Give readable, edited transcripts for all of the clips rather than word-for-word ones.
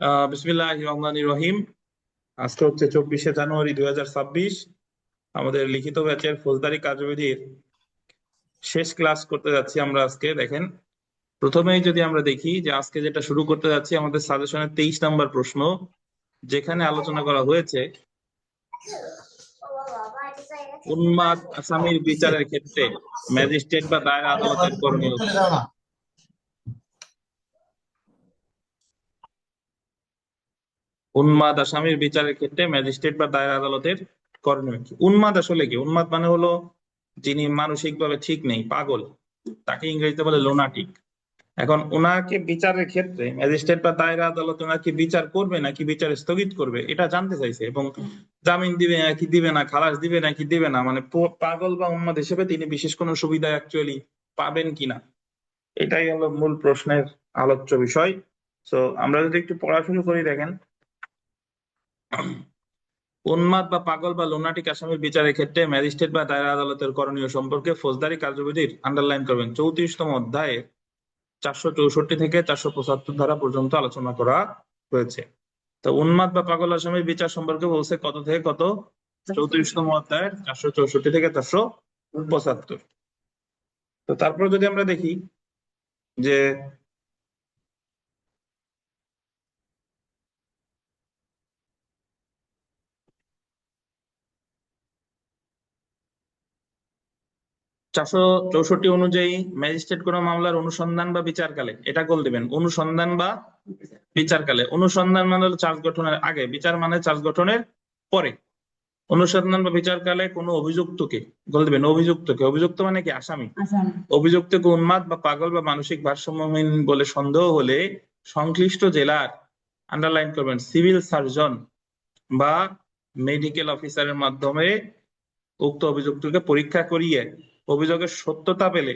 বিসমিল্লাহির রহমানির রহিম। আজকে হচ্ছে 24শে জানুয়ারি 2026। আমাদের লিখিত ব্যাচের ফৌজদারি কার্যবিধির শেষ ক্লাস করতে যাচ্ছি আমরা আজকে। দেখেন, প্রথমেই যদি আমরা দেখি যে আজকে যেটা শুরু করতে যাচ্ছি আমাদের সাজেশনের 23 নম্বর প্রশ্ন, যেখানে আলোচনা করা হয়েছে উন্মাদ আসামির বিচারের ক্ষেত্রে ম্যাজিস্ট্রেট বা দায়রা আদালতের করণীয় কি। উন্মাদ আসামির বিচারের ক্ষেত্রে ম্যাজিস্ট্রেট বা দায়রা আদালতের করণীয় কি। উন্মাদ আসলে কি? উন্মাদ মানে হলো যিনি মানসিকভাবে ঠিক নেই, পাগল, তাকে ইংরেজিতে বলে লোনাটিক। এখন ওনাকে বিচারের ক্ষেত্রে ম্যাজিস্ট্রেট বা দায়রা আদালত ওনাকে বিচার করবে নাকি বিচার স্থগিত করবে এটা জানতে চাইছে, এবং জামিন দিবে নাকি দিবে না, খালাস দিবে নাকি দিবে না, মানে পাগল বা উন্মাদ হিসেবে তিনি বিশেষ কোনো সুবিধা অ্যাকচুয়ালি পাবেন কিনা, এটাই হলো মূল প্রশ্নের আলোচ্য বিষয়। তো আমরা যদি একটু পড়াশুনো করি, দেখেন, উন্মাদ বা পাগল বা লোনাটিক আসামির বিচারের ক্ষেত্রে ম্যাজিস্ট্রেট বা দায়রা আদালতের করণীয় সম্পর্কে ফৌজদারি কার্যবিধির আন্ডারলাইন করবেন 34তম অধ্যায়ে 464 থেকে 475 ধারা পর্যন্ত আলোচনা করা হয়েছে। তো উন্মাদ বা পাগল আসামির বিচার সম্পর্কে বলছে কত থেকে কত? 34তম অধ্যায়ের 464 থেকে 475। তো তারপর যদি আমরা দেখি যে 464 অনুযায়ী ম্যাজিস্ট্রেট কোনো মামলার অনুসন্ধান বা বিচারকালে, এটা গোল দিবেন, অনুসন্ধান বা বিচারকালে। অনুসন্ধান মানে হলো চার্জ গঠনের আগে, বিচার মানে চার্জ গঠনের পরে। অনুসন্ধান বা বিচারকালে কোনো অভিযুক্তকে, গোল দিবেন অভিযুক্তকে, অভিযুক্ত মানে কি? আসামি। অভিযুক্তকে উন্মাদ বা পাগল বা মানসিক ভারসাম্যহীন বলে সন্দেহ হলে সংশ্লিষ্ট জেলার, আন্ডারলাইন করবেন, সিভিল সার্জন বা মেডিকেল অফিসারের মাধ্যমে উক্ত অভিযুক্তকে পরীক্ষা করিয়ে অভিযোগের সত্যতা পেলে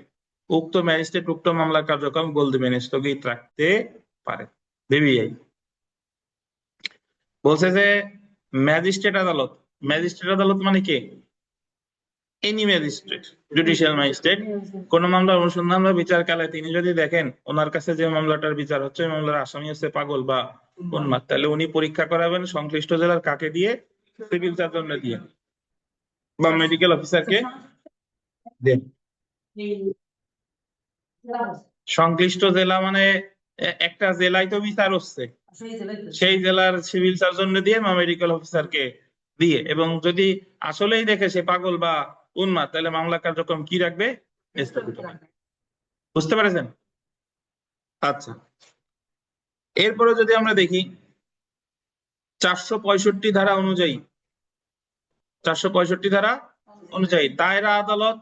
উক্ত ম্যাজিস্ট্রেট উক্ত মামলার কার্যক্রম গোল দিবেন স্থগিত রাখতে পারে। বিবিআই বলছে যে ম্যাজিস্ট্রেট আদালত, ম্যাজিস্ট্রেট আদালত মানে কে? এনি ম্যাজিস্ট্রেট, জুডিশিয়াল ম্যাজিস্ট্রেট কোন মামলার অনুসন্ধান বা বিচারকালে তিনি যদি দেখেন ওনার কাছে যে মামলাটার বিচার হচ্ছে, মামলার আসামি হচ্ছে পাগল বা উন্মাদ, তাহলে উনি পরীক্ষা করাবেন সংশ্লিষ্ট জেলার কাকে দিয়ে? সিভিল সার্জনে দিয়ে বা মেডিকেল অফিসারকে দিয়ে। সংশ্লিষ্ট জেলা মানে একটা জেলায় তো বিচার হচ্ছে, সেই জেলার সিভিল সার্জন দিয়ে বা মেডিকেল অফিসারকে দিয়ে। এবং যদি আসলেই দেখে সে পাগল বা উন্মাদ, তাহলে মামলা কার্যক্রম কি রাখবে? স্থগিত রাখবে। বুঝতে পেরেছেন? আচ্ছা, এরপরে যদি আমরা দেখি 465 ধারা অনুযায়ী, 465 ধারা অনুযায়ী দায়রা আদালত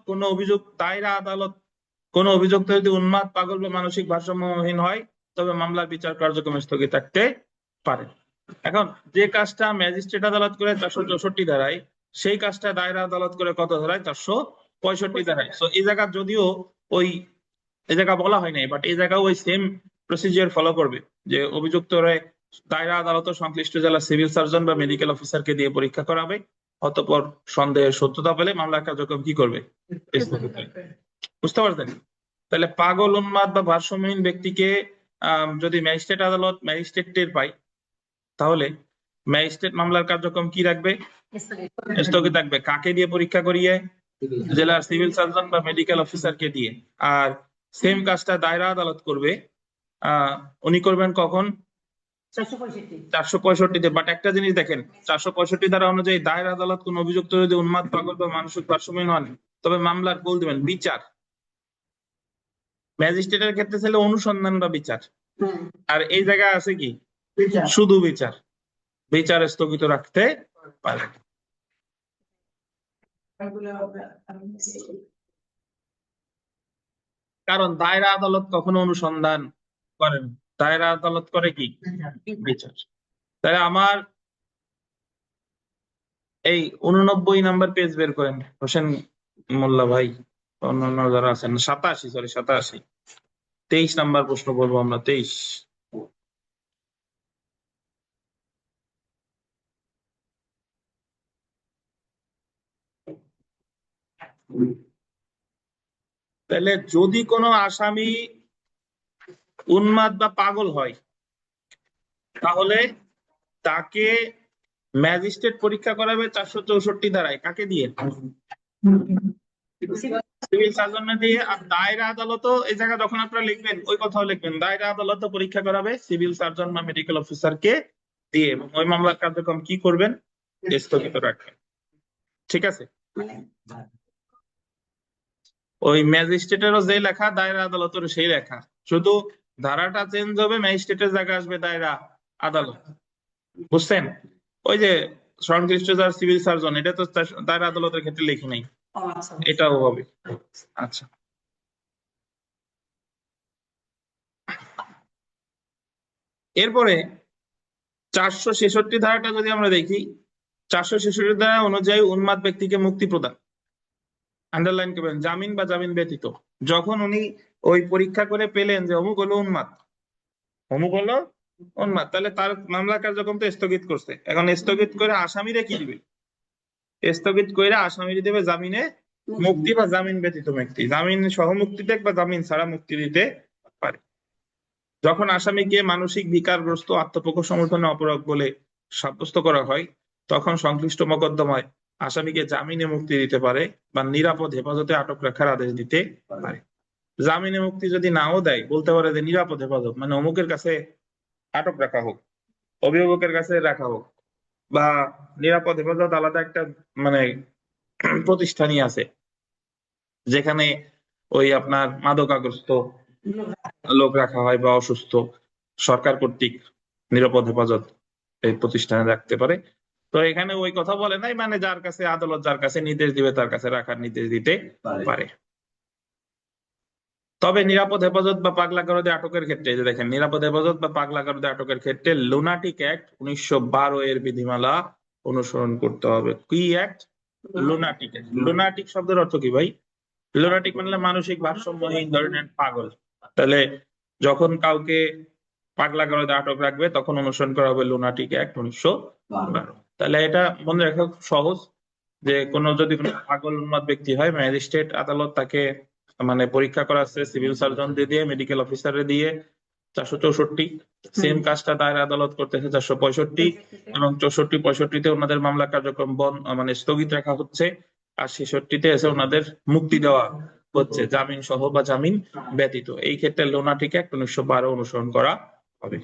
কোন অভিযুক্ত যদি উন্মাদ, পাগল বা মানসিক ভারসাম্যহীন হয় তবে মামলার বিচার কার্যক্রম স্থগিত রাখতে পারে। এখন যে কাজটা ম্যাজিস্ট্রেট আদালত করে 464 ধারায়, সেই কাজটা দায়রা আদালত করে কত ধারায়? 465 ধারায়। তো এই জায়গা যদিও ওই এই জায়গা বলা হয় নাই, বাট এই জায়গাও ওই সেম প্রসিজিওর ফলো করবে, যে অভিযুক্ত দায়রা আদালত সংশ্লিষ্ট জেলা সিভিল সার্জন বা মেডিকেল অফিসারকে দিয়ে পরীক্ষা করাবে, অতঃপর সন্দেহের সত্যতা পেলে মামলার কার্যক্রম কি করবে? স্থগিত করবে। বুঝতে পারছেন? তাহলে পাগল, উন্মাদ বা ভারসাম্যহীন ব্যক্তিকে যদি ম্যাজিস্ট্রেট আদালত, ম্যাজিস্ট্রেট টের পায়, তাহলে ম্যাজিস্ট্রেট মামলার কার্যক্রম কি রাখবে? স্থগিত রাখবে। কাকে দিয়ে পরীক্ষা করিয়ে? জেলার সিভিল সার্জন বা মেডিকেল অফিসারকে দিয়ে। আর সেম কাজটা দায়রা আদালত করবে, উনি করবেন কখন? 465-তে। বাট একটা জিনিস দেখেন, 465 ধারা অনুযায়ী দায়রা আদালত কোন অভিযুক্ত যদি উন্মাদ, পাগল বা মানসিক ভারসাম্যহীন হন তবে মামলার গোল দিবেন বিচার। ম্যাজিস্ট্রেটের ক্ষেত্রে ছিল অনুসন্ধান বা বিচার, আর এই জায়গায় আছে কি? শুধু বিচার। বিচার স্থগিত রাখতে পারে। কারণ দায়রা আদালত কখনো অনুসন্ধান করেন, দায়রা আদালত করে কি? বিচার। তাহলে আমার এই 89 নাম্বার পেজ বের করেন হোসেন মোল্লা ভাই, অন্যান্য যারা আছেন। 87 23 নাম্বার প্রশ্ন বলবো আমরা, 23। তাহলে যদি কোনো আসামি উন্মাদ বা পাগল হয়, তাহলে তাকে ম্যাজিস্ট্রেট পরীক্ষা করাবে 464 ধারায়, কাকে দিয়ে? সিভিল সার্জনে দিয়ে। আর দায়রা আদালতও এই জায়গা যখন আপনারা লিখবেন ওই কথাও লিখবেন, দায়রা আদালতও পরীক্ষা করাবে সিভিল সার্জন বা মেডিকেল অফিসারকে দিয়ে, এবং ওই মামলার কার্যক্রম কি করবেন? স্থগিত রাখবেন। ঠিক আছে? ওই ম্যাজিস্ট্রেটেরও যে লেখা, দায়রা আদালতেরও সেই লেখা, শুধু ধারাটা চেঞ্জ হবে, ম্যাজিস্ট্রেটের জায়গায় আসবে দায়রা আদালত। বুঝছেন? ওই যে সংশ্লিষ্ট যার সিভিল সার্জন, এটা তো দায়রা আদালতের ক্ষেত্রে লিখি নাই, এটাও হবে। আচ্ছা, এরপরে 466 ধারাটা যদি আমরা দেখি, 466 ধারা অনুযায়ী উন্মাদ ব্যক্তিকে মুক্তি প্রদান, আন্ডারলাইন করবেন, জামিন বা জামিন ব্যতীত। যখন উনি ওই পরীক্ষা করে পেলেন যে অমুক হলো উন্মাদ, অমুক হলো উন্মাদ, তাহলে তার মামলা কার্যক্রম তো স্থগিত করছে। এখন স্থগিত করে আসামিরে কি দিবে? স্থগিত করে আসামিরে দেবে জামিনে মুক্তি বা জামিন ব্যতীত মুক্তি। জামিন সহ মুক্তি দেখ বা জামিন ছাড়া মুক্তি দিতে পারে। যখন আসামিকে মানসিক বিকারগ্রস্ত আত্মপক্ষ সমর্থনে অপরাধ বলে সাব্যস্ত করা হয়, তখন সংশ্লিষ্ট মোকদ্দমায় আসামিকে জামিনে মুক্তি দিতে পারে বা নিরাপদ হেফাজতে আটক রাখার আদেশ দিতে পারে। জামিনে মুক্তি যদি নাও দেয়, বলতে পারে যে নিরাপদ হেফাজত মানে অমুকের কাছে আটক রাখা হোক, অভিভাবকের কাছে রাখা হোক, বা নিরাপদ হেফাজত আলাদা একটা মানে প্রতিষ্ঠানই আছে যেখানে ওই আপনার মাদকাগ্রস্ত লোক রাখা হয় বা অসুস্থ, সরকার কর্তৃক নিরাপদ হেফাজত এই প্রতিষ্ঠানে রাখতে পারে। তো এখানে ওই কথা বলে নাই, মানে যার কাছে আদালত যার কাছে নির্দেশ দিবে তার কাছে রাখার নির্দেশ দিতে পারে। তবে নিরাপদ হেফাজত বা পাগলা গারদে আটকের ক্ষেত্রে, এই যে দেখেন, নিরাপদ হেফাজত বা পাগলা গারদে আটকের ক্ষেত্রে লুনাটিক অ্যাক্ট 1912 এর বিধিমালা অনুসরণ করতে হবে। কি অ্যাক্ট? Lunatic act. লুনাটিক শব্দের অর্থ কি ভাই? লুনাটিক মানে মানসিক ভারসাম্যহীন ধরনের পাগল। তাহলে যখন কাউকে পাগলা গারদে আটক রাখবে তখন অনুসরণ করা হবে লুনাটিক অ্যাক্ট 1912। তাহলে এটা মনে রাখা খুব সহজ, যে যদি কোনো পাগল উন্মাদ ব্যক্তি হয়, ম্যাজিস্ট্রেট আদালত তাকে মানে পরীক্ষা করাচ্ছে সিভিল সার্জন দিয়ে মেডিকেল অফিসারে দিয়ে 464, সেম কাজটা দায়রা আদালত করতেছে 465, এবং 64 65-তে ওনাদের মামলা কার্যক্রম মানে স্থগিত রাখা হচ্ছে, আর 66-তে এসে ওনাদের মুক্তি দেওয়া হচ্ছে জামিন সহ বা জামিন ব্যতীত। এই ক্ষেত্রে লুনাটিক অ্যাক্ট 1912 অনুসরণ করা হবে।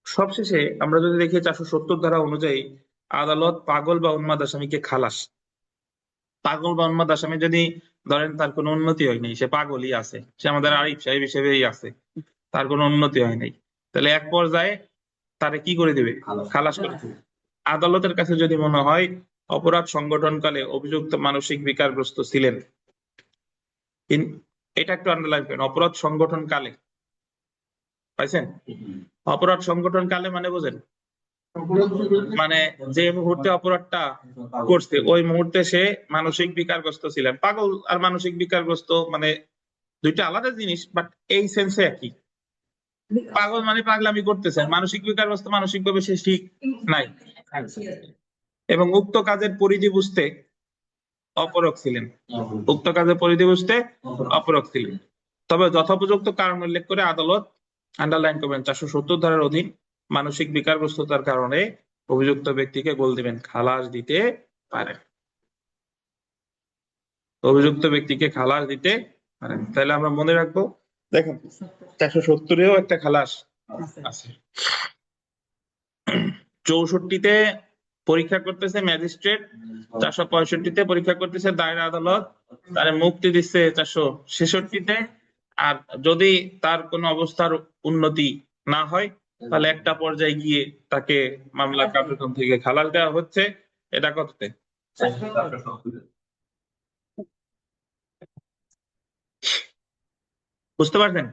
সবশেষে আমরা যদি দেখি 470 ধারা অনুযায়ী আদালত পাগল বা উন্মাদ আসামিকে খালাস। পাগল বা উন্মাদ আসামি যদি ধরেন তার কোনো উন্নতি হয়নি, সে পাগলই আছে, সে আমাদের আরিফ সাহেব হিসেবেই আছে, তার কোনো উন্নতি হয় নাই, তাহলে এক পর্যায়ে তারে কি করে দিবে? খালাস করে দিবে। আদালতের কাছে যদি মনে হয় অপরাধ সংগঠনকালে অভিযুক্ত মানসিক বিকারগ্রস্ত ছিলেন, এটা একটু আন্ডারলাইন করেন, অপরাধ সংগঠন কালে, পাইছেন? অপরাধ সংগঠন কালে মানে বোঝেন, মানে যে মুহূর্তে অপরাধটা করছে ওই মুহূর্তে সে মানসিক বিকারগ্রস্ত ছিলেন। পাগল আর মানসিক বিকারগ্রস্ত মানে দুইটা আলাদা জিনিস, বাট এই সেন্সে একই। পাগল মানে পাগলামি করতেছেন, মানসিক বিকারগ্রস্ত মানসিকভাবে সে ঠিক নাই, এবং উক্ত কাজের পরিধি বুঝতে অপরগ ছিলেন, উক্ত কাজের পরিধি বুঝতে অপরগ ছিলেন। তবে যথোপযুক্ত কারণ উল্লেখ করে আদালত, আন্ডারলাইন করবেন, 470 ধারার অধীন মানসিক বিকারগ্রস্ততার কারণে অভিযুক্ত ব্যক্তিকে গোল দিবেন, খালাস দিতে পারেন, অভিযুক্ত ব্যক্তিকে খালাস দিতে পারেন। তাহলে আমরা মনে রাখবো, দেখেন 470-এও একটা খালাস আছে, 64-তে পরীক্ষা করতেছে ম্যাজিস্ট্রেট, 465-তে পরীক্ষা করতেছে দায়রা আদালত, তারে মুক্তি দিচ্ছে 466-তে। আর যদি তার কোনো অবস্থার উন্নতি না হয়, তাহলে একটা পর্যায়ে গিয়ে তাকে মামলা কার্যক্রম থেকে খালাস দেওয়া হচ্ছে। এটা কততে? বুঝতে পারছেন?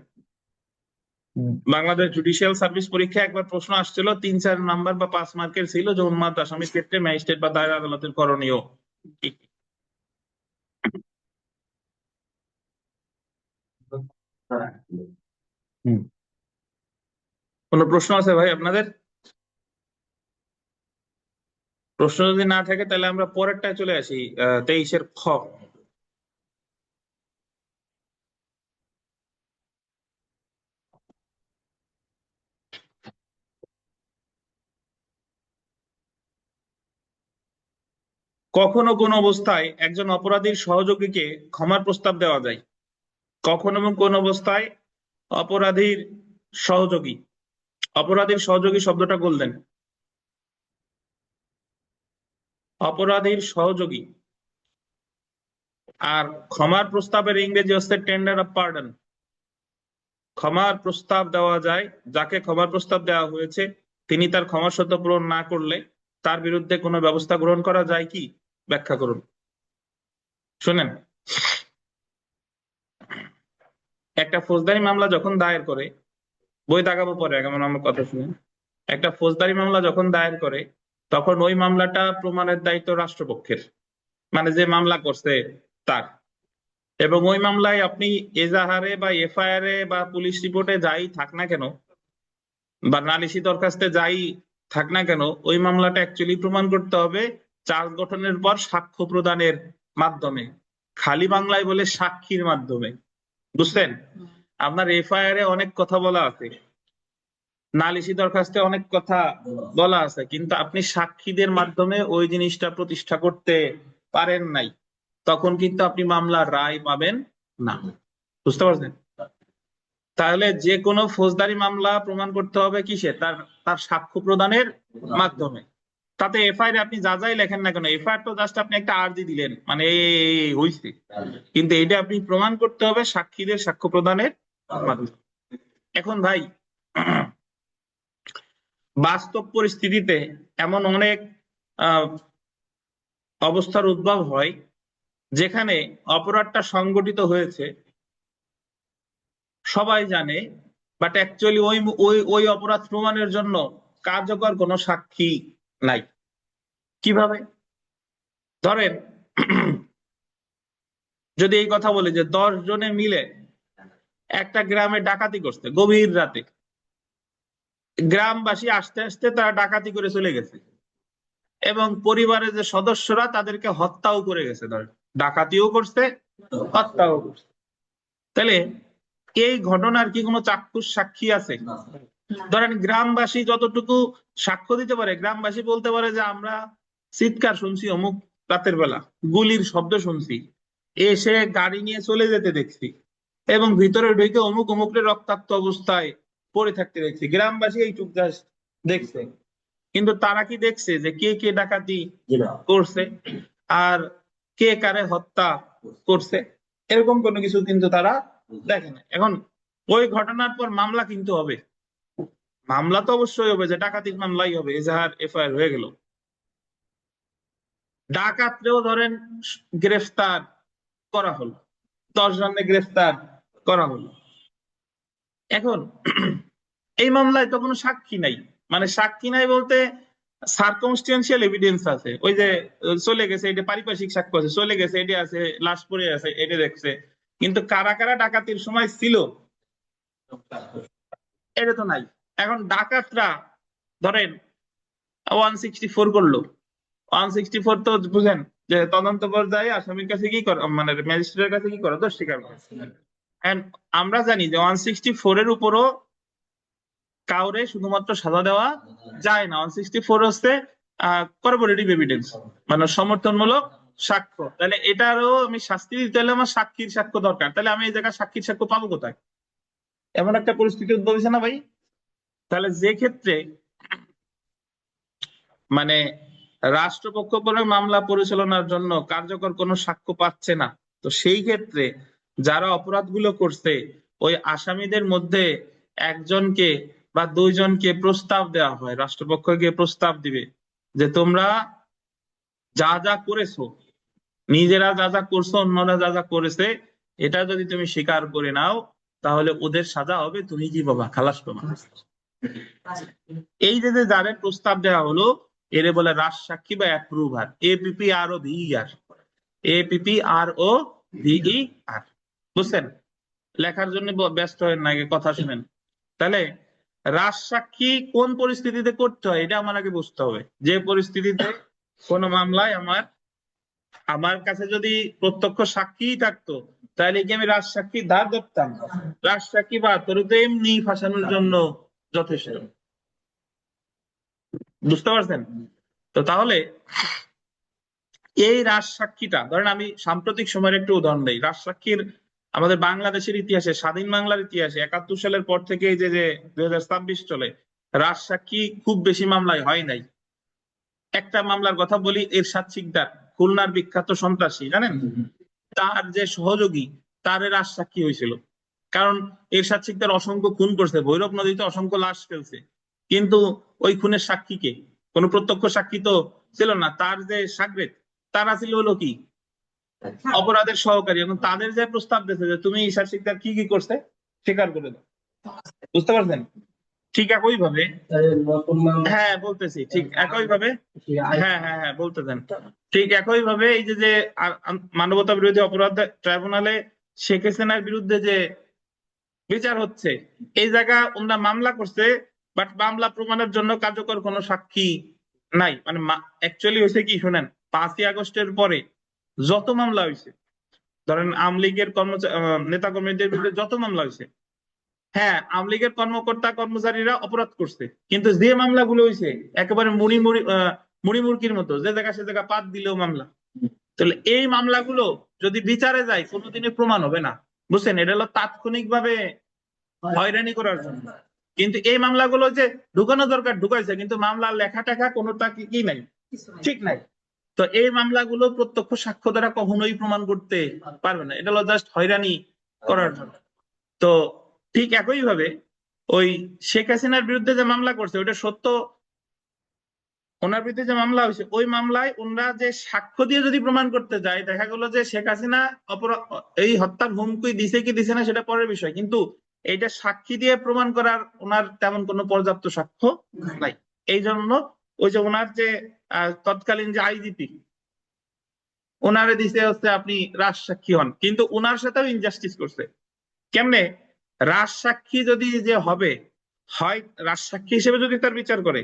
বাংলাদেশ জুডিশিয়াল সার্ভিস পরীক্ষা একবার প্রশ্ন আসছিল, 3-4 নাম্বার বা 5 মার্কের ছিল, যে উন্মাদ আসামির ক্ষেত্রে ম্যাজিস্ট্রেট বা দায়রা আদালতের করণীয় কি? হুম। কোনো প্রশ্ন আছে ভাই আপনাদের? প্রশ্ন যদি না থাকে তাহলে আমরা পরেরটায় চলে আসি, 23-এর খ। কখনো কোন অবস্থায় একজন অপরাধীর সহযোগীকে ক্ষমার প্রস্তাব দেওয়া যায়। কখনো এবং কোন অবস্থায় অপরাধীর সহযোগী, অপরাধীর সহযোগী শব্দটা বললেন, অপরাধীর সহযোগী। আর ক্ষমার প্রস্তাবের ইংরেজি হচ্ছে টেন্ডার অফ পার্ডন। ক্ষমার প্রস্তাব দেওয়া যায়, যাকে ক্ষমার প্রস্তাব দেওয়া হয়েছে তিনি তার ক্ষমা শর্ত পূরণ না করলে তার বিরুদ্ধে কোনো ব্যবস্থা গ্রহণ করা যায় কি? ব্যাখ্যা করুন। শুনেন, একটা ফৌজদারি মামলা যখন দায়ের করে, বই তাকাবো পরে, এমন আমার কথা শুনেন। একটা ফৌজদারি মামলা যখন দায়ের করে তখন ওই মামলাটা প্রমাণের দায়িত্ব রাষ্ট্রপক্ষের, মানে যে মামলা করছে তার। এবং ওই মামলায় আপনি এজাহারে বা এফআইআর এ বা পুলিশ রিপোর্টে যাই থাক না কেন, বা নালিশি দরখাস্তে যাই থাক না কেন, ওই মামলাটা অ্যাকচুয়ালি প্রমাণ করতে হবে চার্জ গঠনের পর সাক্ষ্য প্রদানের মাধ্যমে, খালি বাংলায় বলে সাক্ষীর মাধ্যমে। বুঝছেন? আপনার এফআইআর এ অনেক কথা বলা আছে, নালিশি দরখাস্তে অনেক কথা বলা আছে, কিন্তু আপনি সাক্ষীদের মাধ্যমে ওই জিনিসটা প্রতিষ্ঠা করতে পারেন নাই, তখন কিন্তু আপনি মামলার রায় পাবেন না। বুঝতে পারছেন? তাহলে যে কোনো ফৌজদারি মামলা প্রমাণ করতে হবে কিসে? তার তার সাক্ষ্য প্রদানের মাধ্যমে। তাতে এফআইআর আপনি যা যাই লেখেন না কেন, এফআইআর তো জাস্ট আপনি একটা আর্জি দিলেন, মানে এই হইছে, কিন্তু এটা আপনি প্রমাণ করতে হবে সাক্ষীদের সাক্ষ্য প্রদানের মাধ্যমে। এখন ভাই, বাস্তব পরিস্থিতিতে এমন অনেক অবস্থার উদ্ভব হয় যেখানে অপরাধটা সংগঠিত হয়েছে, সবাই জানে, বাট অ্যাকচুয়ালি ওই ওই ওই অপরাধ প্রমাণের জন্য কার্যকর কোনো সাক্ষী নাই। কিভাবে? ধরেন, যদি এই কথা বলি যে 10 জনে মিলে একটা গ্রামে ডাকাতি করছে গভীর রাতে, গ্রামবাসী আসতে আসতে তারা ডাকাতি করে চলে গেছে এবং পরিবারের যে সদস্যরা তাদেরকে হত্যাও করে গেছে, ধরেন ডাকাতিও করছে, হত্যাও করছে। তাহলে এই ঘটনার কি কোনো চাক্ষুষ সাক্ষী আছে? ধরেন গ্রামবাসী যতটুকু সাক্ষ্য দিতে পারে, গ্রামবাসী বলতে পারে যে আমরা চিৎকার শুনছি অমুক রাতের বেলা, গুলির শব্দ শুনছি, এসে গাড়ি নিয়ে চলে যেতে দেখছি এবং ভিতরে ঢুকে অমুক অমুকের রক্তাক্ত অবস্থায় পড়ে থাকতে দেখছি। গ্রামবাসী এইটুক জাস্ট দেখছে, কিন্তু তারা কি দেখছে যে কে কে ডাকাতি করছে আর কে কারে হত্যা করছে? এরকম কোনো কিছু কিন্তু তারা দেখে না। এখন ওই ঘটনার পর মামলা কিন্তু হবে, মামলা তো অবশ্যই হবে, যে ডাকাতির মামলাই হবে, এজাহার এফআইআর হয়ে গেল। ডাকাতরেও ধরেন গ্রেফতার করা হলো, 10 জনকে গ্রেফতার করা হলো। এখন এই মামলায় তো কোনো সাক্ষী নাই, মানে সাক্ষী নাই বলতে সার্কমস্টেন্সিয়াল এভিডেন্স আছে, ওই যে চলে গেছে এটা পারিপার্শ্বিক সাক্ষ্য আছে, চলে গেছে এটা আছে, লাশ পড়ে আছে এটা দেখছে, কিন্তু কারা কারা ডাকাতির সময় ছিল এটা তো নাই। এখন ডাকাতরা ধরেন 164 করলো, 164 তো বুঝেন যে তদন্ত পর্যায়ে আসামির কাছে কি করে, মানে ম্যাজিস্ট্রেটের কাছে কি করে, দোষ স্বীকার করে। And আমরা জানি যে 164 এর উপরও কাউরে শুধুমাত্র সাজা দেওয়া যায় না। 164 হচ্ছে করবোরেটিভ এভিডেন্স, মানে সমর্থনমূলক সাক্ষ্য। তাহলে এটারও আমি শাস্তি দিতে হলে আমার সাক্ষীর সাক্ষ্য দরকার, তাহলে আমি এই জায়গায় সাক্ষীর সাক্ষ্য পাবো কোথায়? এমন একটা পরিস্থিতি উদ্ভব হয়েছে না ভাই? তাহলে যে ক্ষেত্রে মানে রাষ্ট্রপক্ষ কোনো মামলা পরিচালনার জন্য কার্যকর কোনো সাক্ষ্য পাচ্ছে না, তো সেই ক্ষেত্রে যারা অপরাধগুলো করছে ওই আসামিদের মধ্যে একজনকে বা দুইজনকে প্রস্তাব দেওয়া হয়, রাষ্ট্রপক্ষ গিয়ে প্রস্তাব দিবে যে তোমরা যা যা করেছো, নিজেরা যা যা করছো, অন্যরা যা যা করেছে, এটা যদি তুমি স্বীকার করে নাও তাহলে ওদের সাজা হবে, তুমি কি পাবা? খালাস পাবা। এই যে যাদের প্রস্তাব দেওয়া হলো এরে বলে রাজসাক্ষী বা অ্যাপ্রুভার, এপিপি আর ও ভিইআর, এপিপি আর ও ভিইআর। বুঝছেন? লেখার জন্য ব্যস্ত হয়েন না, কথা শুনেন। তাহলে রাজসাক্ষী কোন পরিস্থিতিতে করতে হয় এটা আমার আগে বুঝতে হবে। যে পরিস্থিতিতে কোন মামলায় আমার আমার কাছে যদি প্রত্যক্ষ সাক্ষী থাকতো তাহলে কি আমি রাজসাক্ষী ধার ধরতাম? রাজসাক্ষী বা তোর তো এমনি ফাঁসানোর জন্য যথেষ্ট। বুঝতে পারছেন? তো তাহলে এই রাজসাক্ষীটা ধরেন, আমি সাম্প্রতিক সময়ের একটু উদাহরণ দিই। রাজসাক্ষীর আমাদের বাংলাদেশের ইতিহাসে, স্বাধীন বাংলার ইতিহাসে 71 সালের পর থেকে এই যে 2026 চলে, রাজসাক্ষী খুব বেশি মামলায় হয় নাই। একটা মামলার কথা বলি, এরশাদ শিকদার, খুলনার বিখ্যাত সন্ত্রাসী, জানেন? তার যে সহযোগী, তার রাজসাক্ষী হয়েছিল। কারণ এরশাদ শিকদার অসংখ্য খুন করছে, ভৈরব নদীতে অসংখ্য লাশ ফেলছে, কিন্তু ওই খুনের সাক্ষী কে? কোনো প্রত্যক্ষ সাক্ষী তো ছিল না। তার যে সাগরেদ, তারা ছিল হলো কি অপরাধের সহকারী, এবং তাদের যে প্রস্তাব দিয়েছে যে তুমি ঈশা শিকদার কি কি করছে স্বীকার করে দাও। বুঝতে পারছেন? ঠিক একই ভাবে, হ্যাঁ বলতেছি, ঠিক একই ভাবে, হ্যাঁ হ্যাঁ হ্যাঁ বলতে দেন। ঠিক একই ভাবে এই যে মানবতা বিরোধী অপরাধ ট্রাইব্যুনালে শেখ হাসিনার বিরুদ্ধে যে বিচার হচ্ছে, এই জায়গা ওনারা মামলা করছে, বাট মামলা প্রমাণের জন্য কার্যকর কোনো সাক্ষী নাই। মানে অ্যাকচুয়ালি হয়েছে কি শুনেন, 5ই আগস্টের পরে যত মামলা হয়েছে, ধরেন আওয়ামী লীগের নেতা কর্মীদের বিরুদ্ধে যত মামলা হয়েছে, হ্যাঁ আওয়ামী লীগের কর্মকর্তা কর্মচারীরা অপরাধ করছে, কিন্তু যে মামলাগুলো হয়েছে একেবারে মুড়ি মুড়কির মতো, যে জায়গা সে জায়গা পাত দিলেও মামলা। তাহলে এই মামলাগুলো যদি বিচারে যায় কোনোদিনই প্রমাণ হবে না। বুঝছেন? এটা হলো তাৎক্ষণিক ভাবে হয়রানি করার জন্য। কিন্তু এই মামলাগুলো যে ঢুকানো দরকার ঢুকাইছে, কিন্তু মামলার লেখা টেখা কোনোটা কি নাই, ঠিক নাই। তো এই মামলাগুলো প্রত্যক্ষ সাক্ষ্য দ্বারা কখনোই প্রমাণ করতে পারবে না, এটা হলো জাস্ট হয়রানি করার জন্য। তো ঠিক একই ভাবে ওই শেখ হাসিনার বিরুদ্ধে যে মামলা করছে ওইটা সত্য, ওনার বিরুদ্ধে যে মামলা হয়েছে ওই মামলায় ওনারা যে সাক্ষ্য দিয়ে যদি প্রমাণ করতে যায়, দেখা গেল যে শেখ হাসিনা এই হত্যার হুমকি দিছে কি দিছে না সেটা পরের বিষয়, কিন্তু এইটা সাক্ষী দিয়ে প্রমাণ করার ওনার তেমন কোনো পর্যাপ্ত সাক্ষ্য নাই। এই জন্য ওই যে ওনার যে তৎকালীন যে আইজিপি, ওনারে দিছে হচ্ছে আপনি রাজসাক্ষী হন, কিন্তু ওনার সাথেও ইনজাস্টিস করছে। কেমনে? রাজসাক্ষী যদি যে হবে, হয় রাজসাক্ষী হিসেবে যদি তার বিচার করে,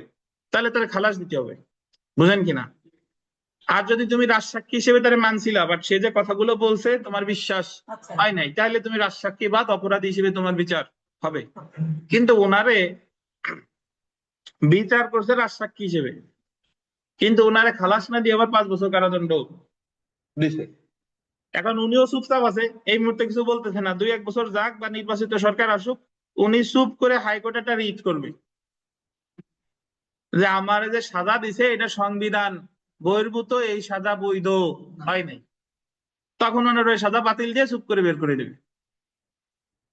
তাহলে তার খালাস দিতে হবে। বুঝেন কিনা? আর যদি তুমি রাজসাক্ষী হিসেবে তারা মানছিলা, বাট সে যে কথাগুলো বলছে তোমার বিশ্বাস হয় নাই, তাহলে তুমি রাজসাক্ষী বাদ অপরাধী হিসেবে তোমার বিচার হবে। কিন্তু ওনারে বিচার করছে রাজসাক্ষী হিসেবে, কিন্তু ওনারে খালাস না দিয়ে আবার 5 বছর কারাদণ্ড দিছে। এখন উনিও চুপচাপ আছে, এই মুহূর্তে কিছু বলতেছে না। 2-1 বছর যাক বা নির্বাচিত সরকার আসুক, উনি চুপ করে হাইকোর্টে একটা রিট করবে যে আমার যে সাজা দিছে এটা সংবিধান বহির্ভূত, এই সাজা বৈধ হয় নাই। তখন ওনার ওই সাজা বাতিল দিয়ে চুপ করে বের করে দেবে।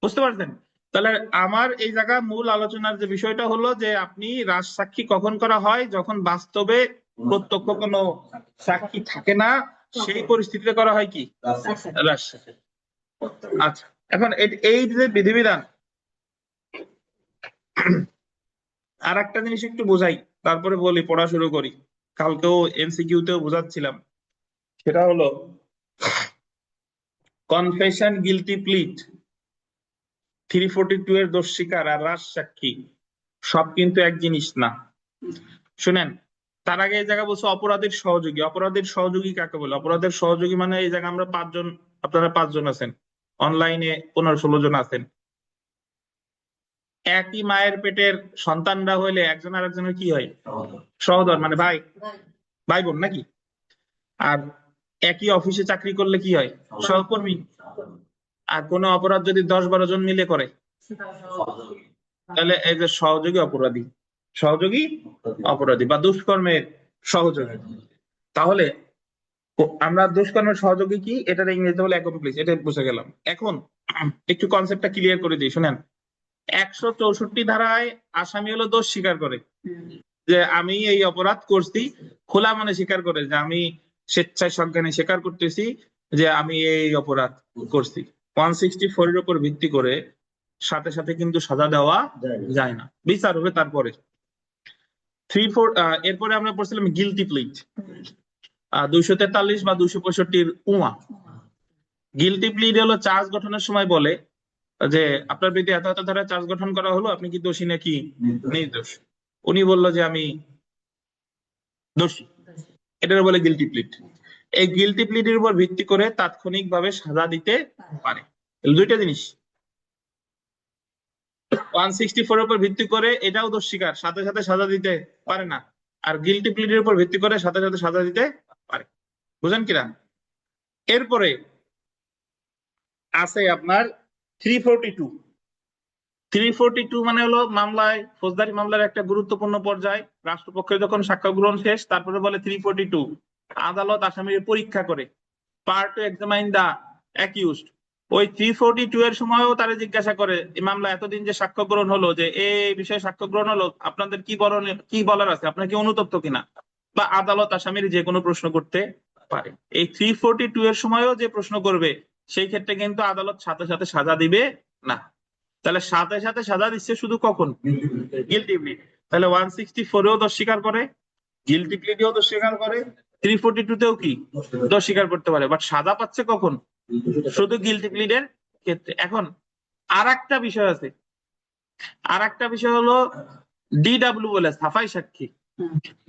বুঝতে পারছেন? তাহলে আমার এই জায়গা মূল আলোচনার যে বিষয়টা হলো যে আপনি রাজসাক্ষী কখন করা হয়, যখন বাস্তবে প্রত্যক্ষ কোনো সাক্ষী থাকে না, সেই পরিস্থিতিতে করা হয় কি রাজসাক্ষী। আচ্ছা, এখন এই যে বিধিবিধান, আর একটা জিনিস একটু বোঝাই তারপরে বলি, পড়া শুরু করি। কালকেও এমসিকিউতেও বোঝাচ্ছিলাম, সেটা হলো কনফেশন, গিলটি প্লিট, 342 এর দোষ স্বীকার আর রাজসাক্ষী সব কিন্তু এক জিনিস না। শুনেন, তার আগে এই জায়গা বলছে অপরাধীর সহযোগী। অপরাধীর সহযোগী কাকে বলে? অপরাধের সহযোগী মানে এই জায়গা আমরা 5 জন, আপনারা 5 জন আছেন, অনলাইনে 15-16 জন আছেন। একই মায়ের পেটের সন্তানরা হইলে একজন আর একজনের কি হয়? সহোদর, মানে ভাই, ভাই বোন নাকি? আর একই অফিসে চাকরি করলে কি হয়? সহকর্মী। আর কোনো অপরাধ যদি 10-12 জন মিলে করে, তাহলে এই যে সহযোগী অপরাধী, সহযোগী অপরাধী বা দুষ্কর্মের সহযোগী। তাহলে আমরা দুষ্কর্মের সহযোগী কি, এটার ইংরেজিতে বলে অ্যাকমপ্লিস, এটা বুঝে গেলাম। এখন একটু কনসেপ্টটা ক্লিয়ার করে দিই, শুনেন। 164 ধারায় আসামি হলো দোষ স্বীকার করে, যে আমি এই অপরাধ করছি, খোলা মনে স্বীকার করে যে আমি স্বেচ্ছায় সজ্ঞানে স্বীকার করতেছি যে আমি এই অপরাধ করছি। 164 এর উপর ভিত্তি করে সাথে সাথে কিন্তু সাজা দেওয়া যায় না, বিচার হবে তারপরে। 3-4 এরপরে আমরা পড়ছিলাম গিলটি প্লিট, 243 বা 265 উমা। গিলটি প্লিট হলো চার্জ গঠনের সময় বলে যে আপনার বিরুদ্ধে এত এত ধারায় চার্জ গঠন করা হলো, আপনি কি দোষী নাকি নির্দোষ? উনি বললো যে আমি দোষী, এটার বলে গিলটি প্লিট। এই গিলটি প্লিটের উপর ভিত্তি করে তাৎক্ষণিকভাবে সাজা দিতে পারে। দুইটা জিনিস, 164 এর উপর ভিত্তি করে এটাও দোষ স্বীকার, সাথে সাথে সাজা দিতে পারে না। আর গিলটি প্লিটের উপর ভিত্তি করে সাথে সাথে সাজা দিতে পারে। বুঝেন কিনা? এরপরে আছে আপনার 342। 342 মানে হলো মামলায়, ফৌজদারি মামলার একটা গুরুত্বপূর্ণ পর্যায়। রাষ্ট্রপক্ষের যখন সাক্ষ্য গ্রহণ শেষ, তারপরে বলে 342 আদালত আসামির পরীক্ষা করে, পার্ট টু এক্সামাইন দা অ্যাকিউজড। ওই 342 এর সময়ও তারা জিজ্ঞাসা করে এই মামলা এতদিন যে সাক্ষ্য গ্রহণ হলো, যে এই বিষয়ে সাক্ষ্য গ্রহণ হলো, আপনাদের কি বলার আছে, আপনার কি অনুতপ্ত কিনা, বা আদালত আসামির যে কোনো প্রশ্ন করতে পারে। এই 342 এর সময়ও যে প্রশ্ন করবে, সেই ক্ষেত্রে কিন্তু আদালত সাথে সাথে সাজা দিবে না। তাহলে সাথে সাথে সাজা দিচ্ছে শুধু কখন? গিলটি প্লি। তাহলে 164-এও দোষ স্বীকার করে, গিলটি প্লিতেও দোষ স্বীকার করে, 342-তেও কি দোষ স্বীকার করতে পারে, বাট সাজা পাচ্ছে কখন? শুধু গিলটি প্লিডের ক্ষেত্রে। এখন আর একটা বিষয় আছে, আর একটা বিষয় হলো ডিডাব্লিউ বলে সাফাই সাক্ষী,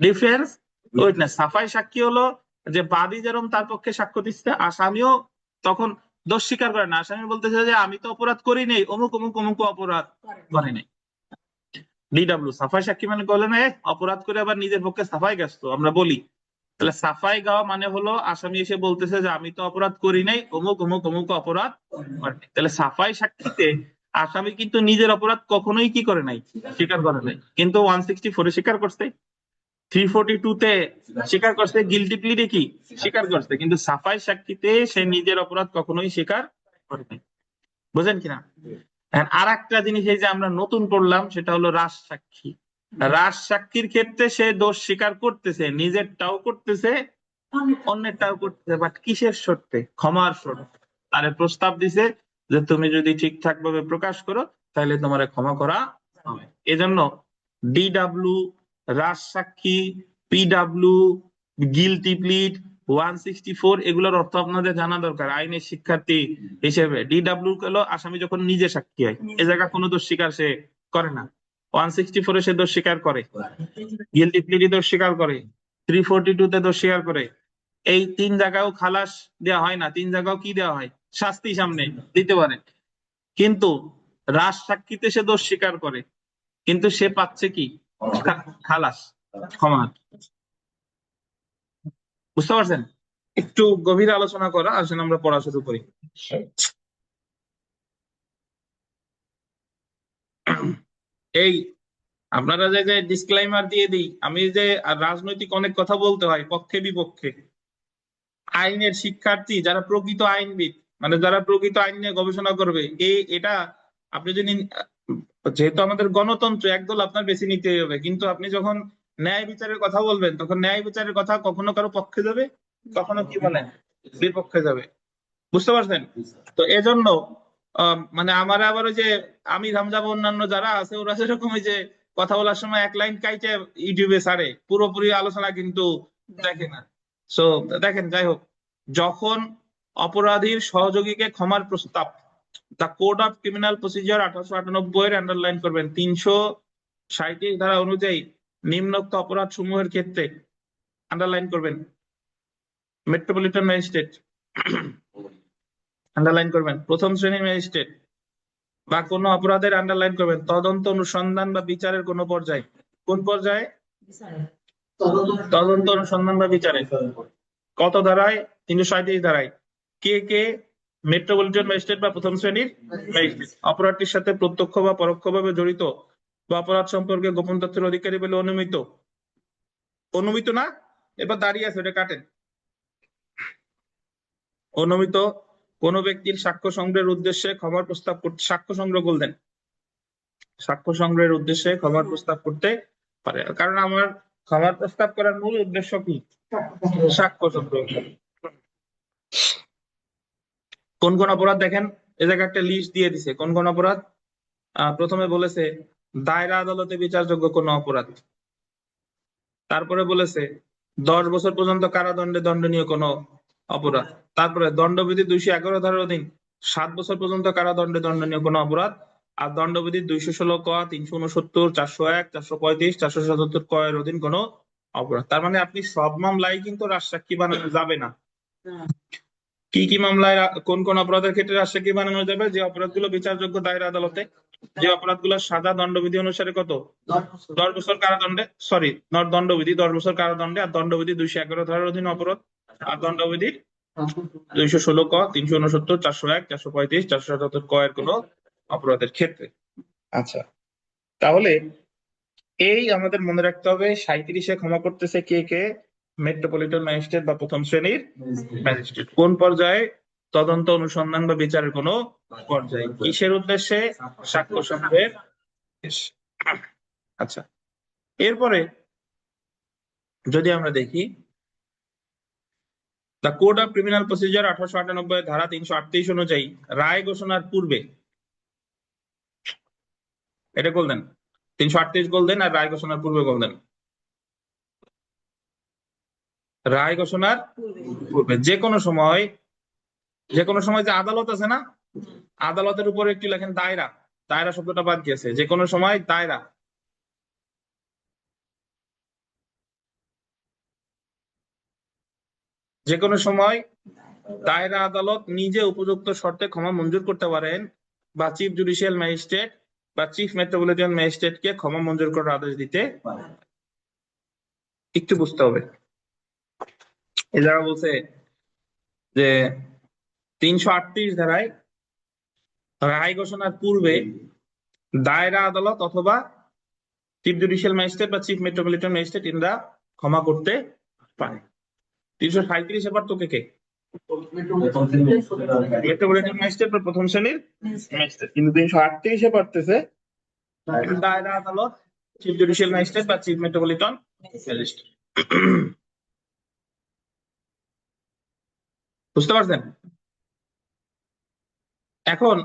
ডিফেন্স উইটনেস। সাফাই সাক্ষী হলো যে বাদী যেরকম তার পক্ষে সাক্ষ্য দিচ্ছে, আসামিও তখন দোষ স্বীকার করে না। আসামি বলতেছে যে আমি তো অপরাধ করি নাই, অমুক অমুক অমুক অপরাধ করে নাই। ডিডাব্লিউ সাফাই সাক্ষী মানে বলে না অপরাধ করে আবার নিজের পক্ষে সাফাই গেছ, আমরা বলি। তাহলে সাফাই গাওয়া মানে হলো আসামি এসে বলতেছে যে আমি তো অপরাধ করি নাই, অমুক অমুক অমুক অপরাধ করে নাই। তাহলে সাফাই সাক্ষীতে আসামি কিন্তু নিজের অপরাধ কখনোই কি করে নাই, স্বীকার করে নাই। কিন্তু 164-এ স্বীকার করছে, 342-তে স্বীকার করছে, গিলটি প্লিডে কি স্বীকার করছে, কিন্তু সাফাই সাক্ষীতে সে নিজের অপরাধ কখনোই স্বীকার করে নাই। বুঝেন কিনা? আর একটা জিনিস এই যে আমরা নতুন পড়লাম, সেটা হলো রাজ সাক্ষী। রাজ সাক্ষীর ক্ষেত্রে সে দোষ স্বীকার করতেছে, নিজেরটাও করতেছে, অন্যেরটাও করতেছে, বাট কিসের শর্তে? ক্ষমার শর্তে। তারে প্রস্তাব দিছে যে তুমি যদি ঠিকঠাক ভাবে প্রকাশ করো তাহলে তোমারে ক্ষমা করা হবে। এজন্য ডিডাব্লিউ, রাজ সাক্ষী, পিডাব্লিউ, গিলটি প্লিড, 164 এগুলোর অর্থ আপনাদের জানা দরকার আইনের শিক্ষার্থী হিসেবে। ডিডাব্লিউ হলো আসামি যখন নিজে সাক্ষী হয়, এ জায়গা কোনো দোষ স্বীকার সে করে না। 164-এ সে দোষ স্বীকার করে, গিলটি প্লিডে দোষ স্বীকার করে, 342-তে দোষ স্বীকার করে। এই তিন জায়গাও খালাস দেওয়া হয় না, তিন জায়গাও কি দেওয়া হয়? শাস্তি সামনে দিতে পারে। কিন্তু রাজ সাক্ষীতে সে দোষ স্বীকার করে, কিন্তু সে পাচ্ছে কি? খালাস, ক্ষমা। বুঝতে পারছেন? একটু গভীর আলোচনা করা, আসেন আমরা পড়া শুরু করি। এই আপনারা যে ডিসক্লাইমার দিয়ে দিই, আমি যে রাজনৈতিক অনেক কথা বলতে হয় পক্ষে বিপক্ষে। আইনের শিক্ষার্থী যারা প্রকৃত আইনবিদ, মানে যারা প্রকৃত আইন নিয়ে গবেষণা করবে, এটা আপনি যদি, যেহেতু আমাদের গণতন্ত্র, একদল আপনার বেছে নিতে হবে, কিন্তু আপনি যখন ন্যায় বিচারের কথা বলবেন, তখন ন্যায় বিচারের কথা কখনো কারো পক্ষে যাবে, কখনো কি বলেন বিপক্ষে যাবে। বুঝতে পারছেন? তো এজন্য মানে আমার আবার ওই যে আমির হামজা বা অন্যান্য যারা আছে, ওরা সেরকম ওই যে কথা বলার সময় এক লাইন কাইটে ইউটিউবে ছাড়ে, পুরোপুরি আলোচনা কিন্তু দেখে না। সো দেখেন, যাই হোক, যখন অপরাধীর সহযোগীকে ক্ষমার প্রস্তাব, the code of criminal procedure 1898 underline করবেন, 337 ধারা অনুযায়ী নিম্নোক্ত অপরাধ সমূহের ক্ষেত্রে আন্ডারলাইন করবেন, মেট্রোপলিটন ম্যাজিস্ট্রেট আন্ডারলাইন করবেন, প্রথম শ্রেণীর ম্যাজিস্ট্রেট, বা কোনো অপরাধের আন্ডারলাইন করবেন তদন্ত, অনুসন্ধান বা বিচারের কোনো পর্যায়ে। কোন পর্যায়ে? তদন্ত, অনুসন্ধান বা বিচারে। কত ধারায়? 337 ধারায়। কে কে? মেট্রোপলিটন ম্যাজিস্ট্রেট বা প্রথম শ্রেণীর ম্যাজিস্ট্রেট। অপরাধটির সাথে প্রত্যক্ষ বা পরোক্ষভাবে জড়িত বা অপরাধ সম্পর্কে গোপন তথ্যের অধিকারী বলে অনুমিত। অনুমিত না, এবার দাঁড়িয়ে আছে, এটা কাটেন। অনুমিত কোন ব্যক্তির সাক্ষ্য সংগ্রহের উদ্দেশ্যে ক্ষমার প্রস্তাব করতে, সাক্ষ্য সংগ্রহ বলতেন, সাক্ষ্য সংগ্রহের উদ্দেশ্যে ক্ষমার প্রস্তাব করতে পারে। কারণ আমার ক্ষমার প্রস্তাব করার মূল উদ্দেশ্য কি? সাক্ষ্য সংগ্রহ। কোন কোন অপরাধ দেখেন, এ জায়গায় একটা লিস্ট দিয়ে দিছে কোন কোন অপরাধ। প্রথমে বলেছে দায়রা আদালতে বিচারযোগ্য কোন অপরাধ, তারপরে বলেছে 10 বছর পর্যন্ত কারাদণ্ডে দণ্ডনীয় কোন অপরাধ, তারপরে দণ্ডবিধি 211 ধারার অধীন 7 বছর পর্যন্ত কারাদণ্ডে দণ্ডনীয় কোন অপরাধ, আর দণ্ডবিধি 216 ক, 369, 401, 435, 477 ক এর অধীন কোন অপরাধ। তার মানে আপনি সব মামলায় কিন্তু রাজসাক্ষী বানানো যাবে না। কি কি মামলায় কোন কোন অপরাধের ক্ষেত্রে রাজসাক্ষী বানানো যাবে? যে অপরাধগুলো বিচারযোগ্য দায়রা আদালতে, যে অপরাধগুলো সাজা দণ্ডবিধি অনুসারে কত 10 বছর কারাদণ্ডে, সরি দণ্ডবিধি 10 বছর কারাদণ্ডে, আর দণ্ডবিধি 211 ধারার অধীন অপরাধ, আর দণ্ডবিধি 216 ক, 369, 401, 435, 477 ক এর কোনো অপরাধের ক্ষেত্রে। আচ্ছা, তাহলে এই আমাদের মনে রাখতে হবে 37-এ ক্ষমা করতেছে কে কে? মেট্রোপলিটন ম্যাজিস্ট্রেট বা প্রথম শ্রেণীর ম্যাজিস্ট্রেট। কোন পর্যায়ে? তদন্ত, অনুসন্ধান বা বিচারের কোনো পর্যায়ে। কিসের উদ্দেশ্যে? সাক্ষ্য সংগ্রহের উদ্দেশ্যে। আচ্ছা, এরপরে যদি আমরা দেখি the code of criminal procedure 1898 ধারা 338 অনুযায়ী রায় ঘোষণার পূর্বে, এটা গোল দেন, 338 গোল দেন আর রায় ঘোষণার পূর্বে গোল দেন। রায় ঘোষণার পূর্বে যে কোনো সময় যে আদালত আছে না, আদালতের উপরে একটু লেখেন দায়রা, দায়রা শব্দটা বাদ গিয়েছে, যে কোনো সময় দায়রা, যে কোনো সময় দায়রা আদালত নিজে উপযুক্ত শর্তে ক্ষমা মঞ্জুর করতে পারেন, বা চিফ জুডিশিয়াল ম্যাজিস্ট্রেট বা চিফ মেট্রোপলিটন ম্যাজিস্ট্রেটকে ক্ষমা মঞ্জুর করার আদেশ দিতে পারেন। একটু বুঝতে হবে, এই জায়গা বলছে যে 338 ধারায় রায় ঘোষণার পূর্বে দায়রা আদালত অথবা চিফ জুডিশিয়াল ম্যাজিস্ট্রেট বা চিফ মেট্রোপলিটন ম্যাজিস্ট্রেট এরা ক্ষমা করতে পারে। 337 এবার তোকে কে? মেট্রোপলিটন ম্যাজিস্ট্রেট বা প্রথম শ্রেণীর ম্যাজিস্ট্রেট। কিন্তু 338 পারতেছে দায়রা আদালত, চিফ জুডিশিয়াল ম্যাজিস্ট্রেট বা চিফ মেট্রোপলিটন ম্যাজিস্ট্রেট। বুঝতে পারছেন? এখন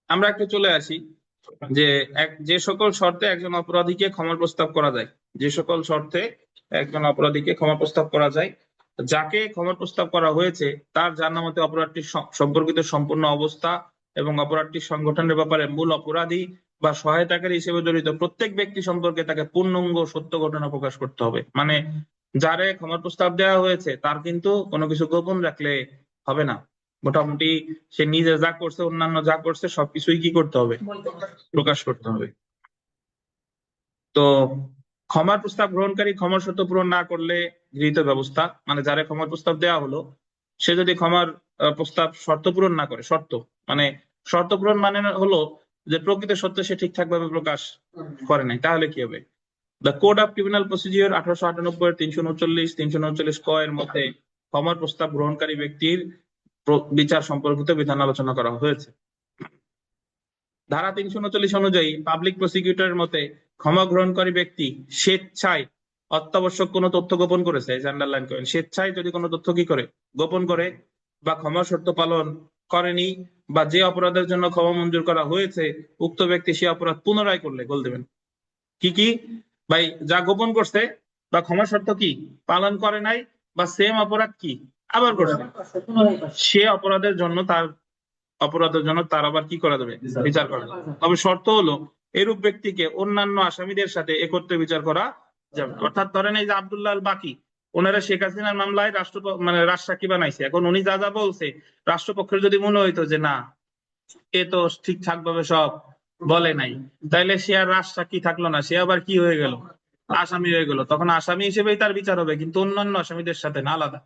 আমরা একটু চলে আসি যে যে সকল শর্তে একজন অপরাধীকে ক্ষমার প্রস্তাব করা যায়, যে সকল শর্তে একজন অপরাধীকে ক্ষমা প্রস্তাব করা যায়। যাকে ক্ষমার প্রস্তাব করা হয়েছে তার জানা মতে অপরাধটির সম্পর্কিত সম্পূর্ণ অবস্থা এবং অপরাধটির সংগঠনের ব্যাপারে মূল অপরাধী বা সহায়তাকারী হিসেবে জড়িত প্রত্যেক ব্যক্তি সম্পর্কে তাকে পূর্ণাঙ্গ সত্য ঘটনা প্রকাশ করতে হবে। মানে যারে ক্ষমার প্রস্তাব দেওয়া হয়েছে তার কিন্তু কোনো কিছু গোপন রাখলে হবে না, মোটামুটি সে নিজে যা করছে অন্যান্য যা করছে সবকিছুই কি করতে হবে? প্রকাশ করতে হবে। তো ক্ষমার প্রস্তাব গ্রহণকারী ক্ষমার শর্ত পূরণ না করলে গৃহীত ব্যবস্থা, মানে যারা ক্ষমার প্রস্তাব দেওয়া হলো সে যদি ক্ষমার প্রস্তাব শর্ত পূরণ না করে, শর্ত মানে শর্ত পূরণ মানে হলো যে প্রকৃত সত্য সে ঠিকঠাক ভাবে প্রকাশ করে নাই, তাহলে কি হবে? The code of criminal procedure 1898 339 339 ক এর মধ্যে ক্ষমার প্রস্তাব গ্রহণকারী ব্যক্তির বিচার সম্পর্কিত বিধান আলোচনা করা হয়েছে। ধারা 339 অনুযায়ী পাবলিক প্রসিকিউটরের মতে ক্ষমা গ্রহণকারী ব্যক্তি স্বেচ্ছায় অত্যাবশ্যক কোনো তথ্য গোপন করেছে, আন্ডারলাইন করেন, স্বেচ্ছায় যদি কোনো তথ্য কি করে গোপন করে বা ক্ষমা শর্ত পালন করেনি বা যে অপরাধের জন্য ক্ষমা মঞ্জুর করা হয়েছে উক্ত ব্যক্তি সে অপরাধ পুনরায় করলে, গোল দেবেন। কি কি ভাই? যা গোপন করছে বা ক্ষমা শর্ত কি পালন করে নাই বা সেম অপরাধ কি আবার করছে, সে অপরাধের জন্য তার আবার কি করা যাবে? বিচার করা যাবে। তবে শর্ত হলো এরূপ ব্যক্তিকে অন্যান্য আসামিদের সাথে একত্রে বিচার করা যাবে। অর্থাৎ ধরেন এই যে আব্দুল্লাহ আল বাকি, ওনারা শেখ হাসিনার মামলায় মানে রাজসাক্ষী বানাইছে, এখন উনি যা যা বলছে রাষ্ট্রপক্ষের যদি মনে হইতো যে না এ তো ঠিকঠাক ভাবে সব বলে নাই, তাইলে সে আর রাজসাক্ষী থাকলো না, সে আবার কি হয়ে গেল? আসামি হয়ে গেল। তখন আসামি হিসেবেই তার বিচার হবে, কিন্তু অন্যান্য আসামিদের সাথে না, আলাদা।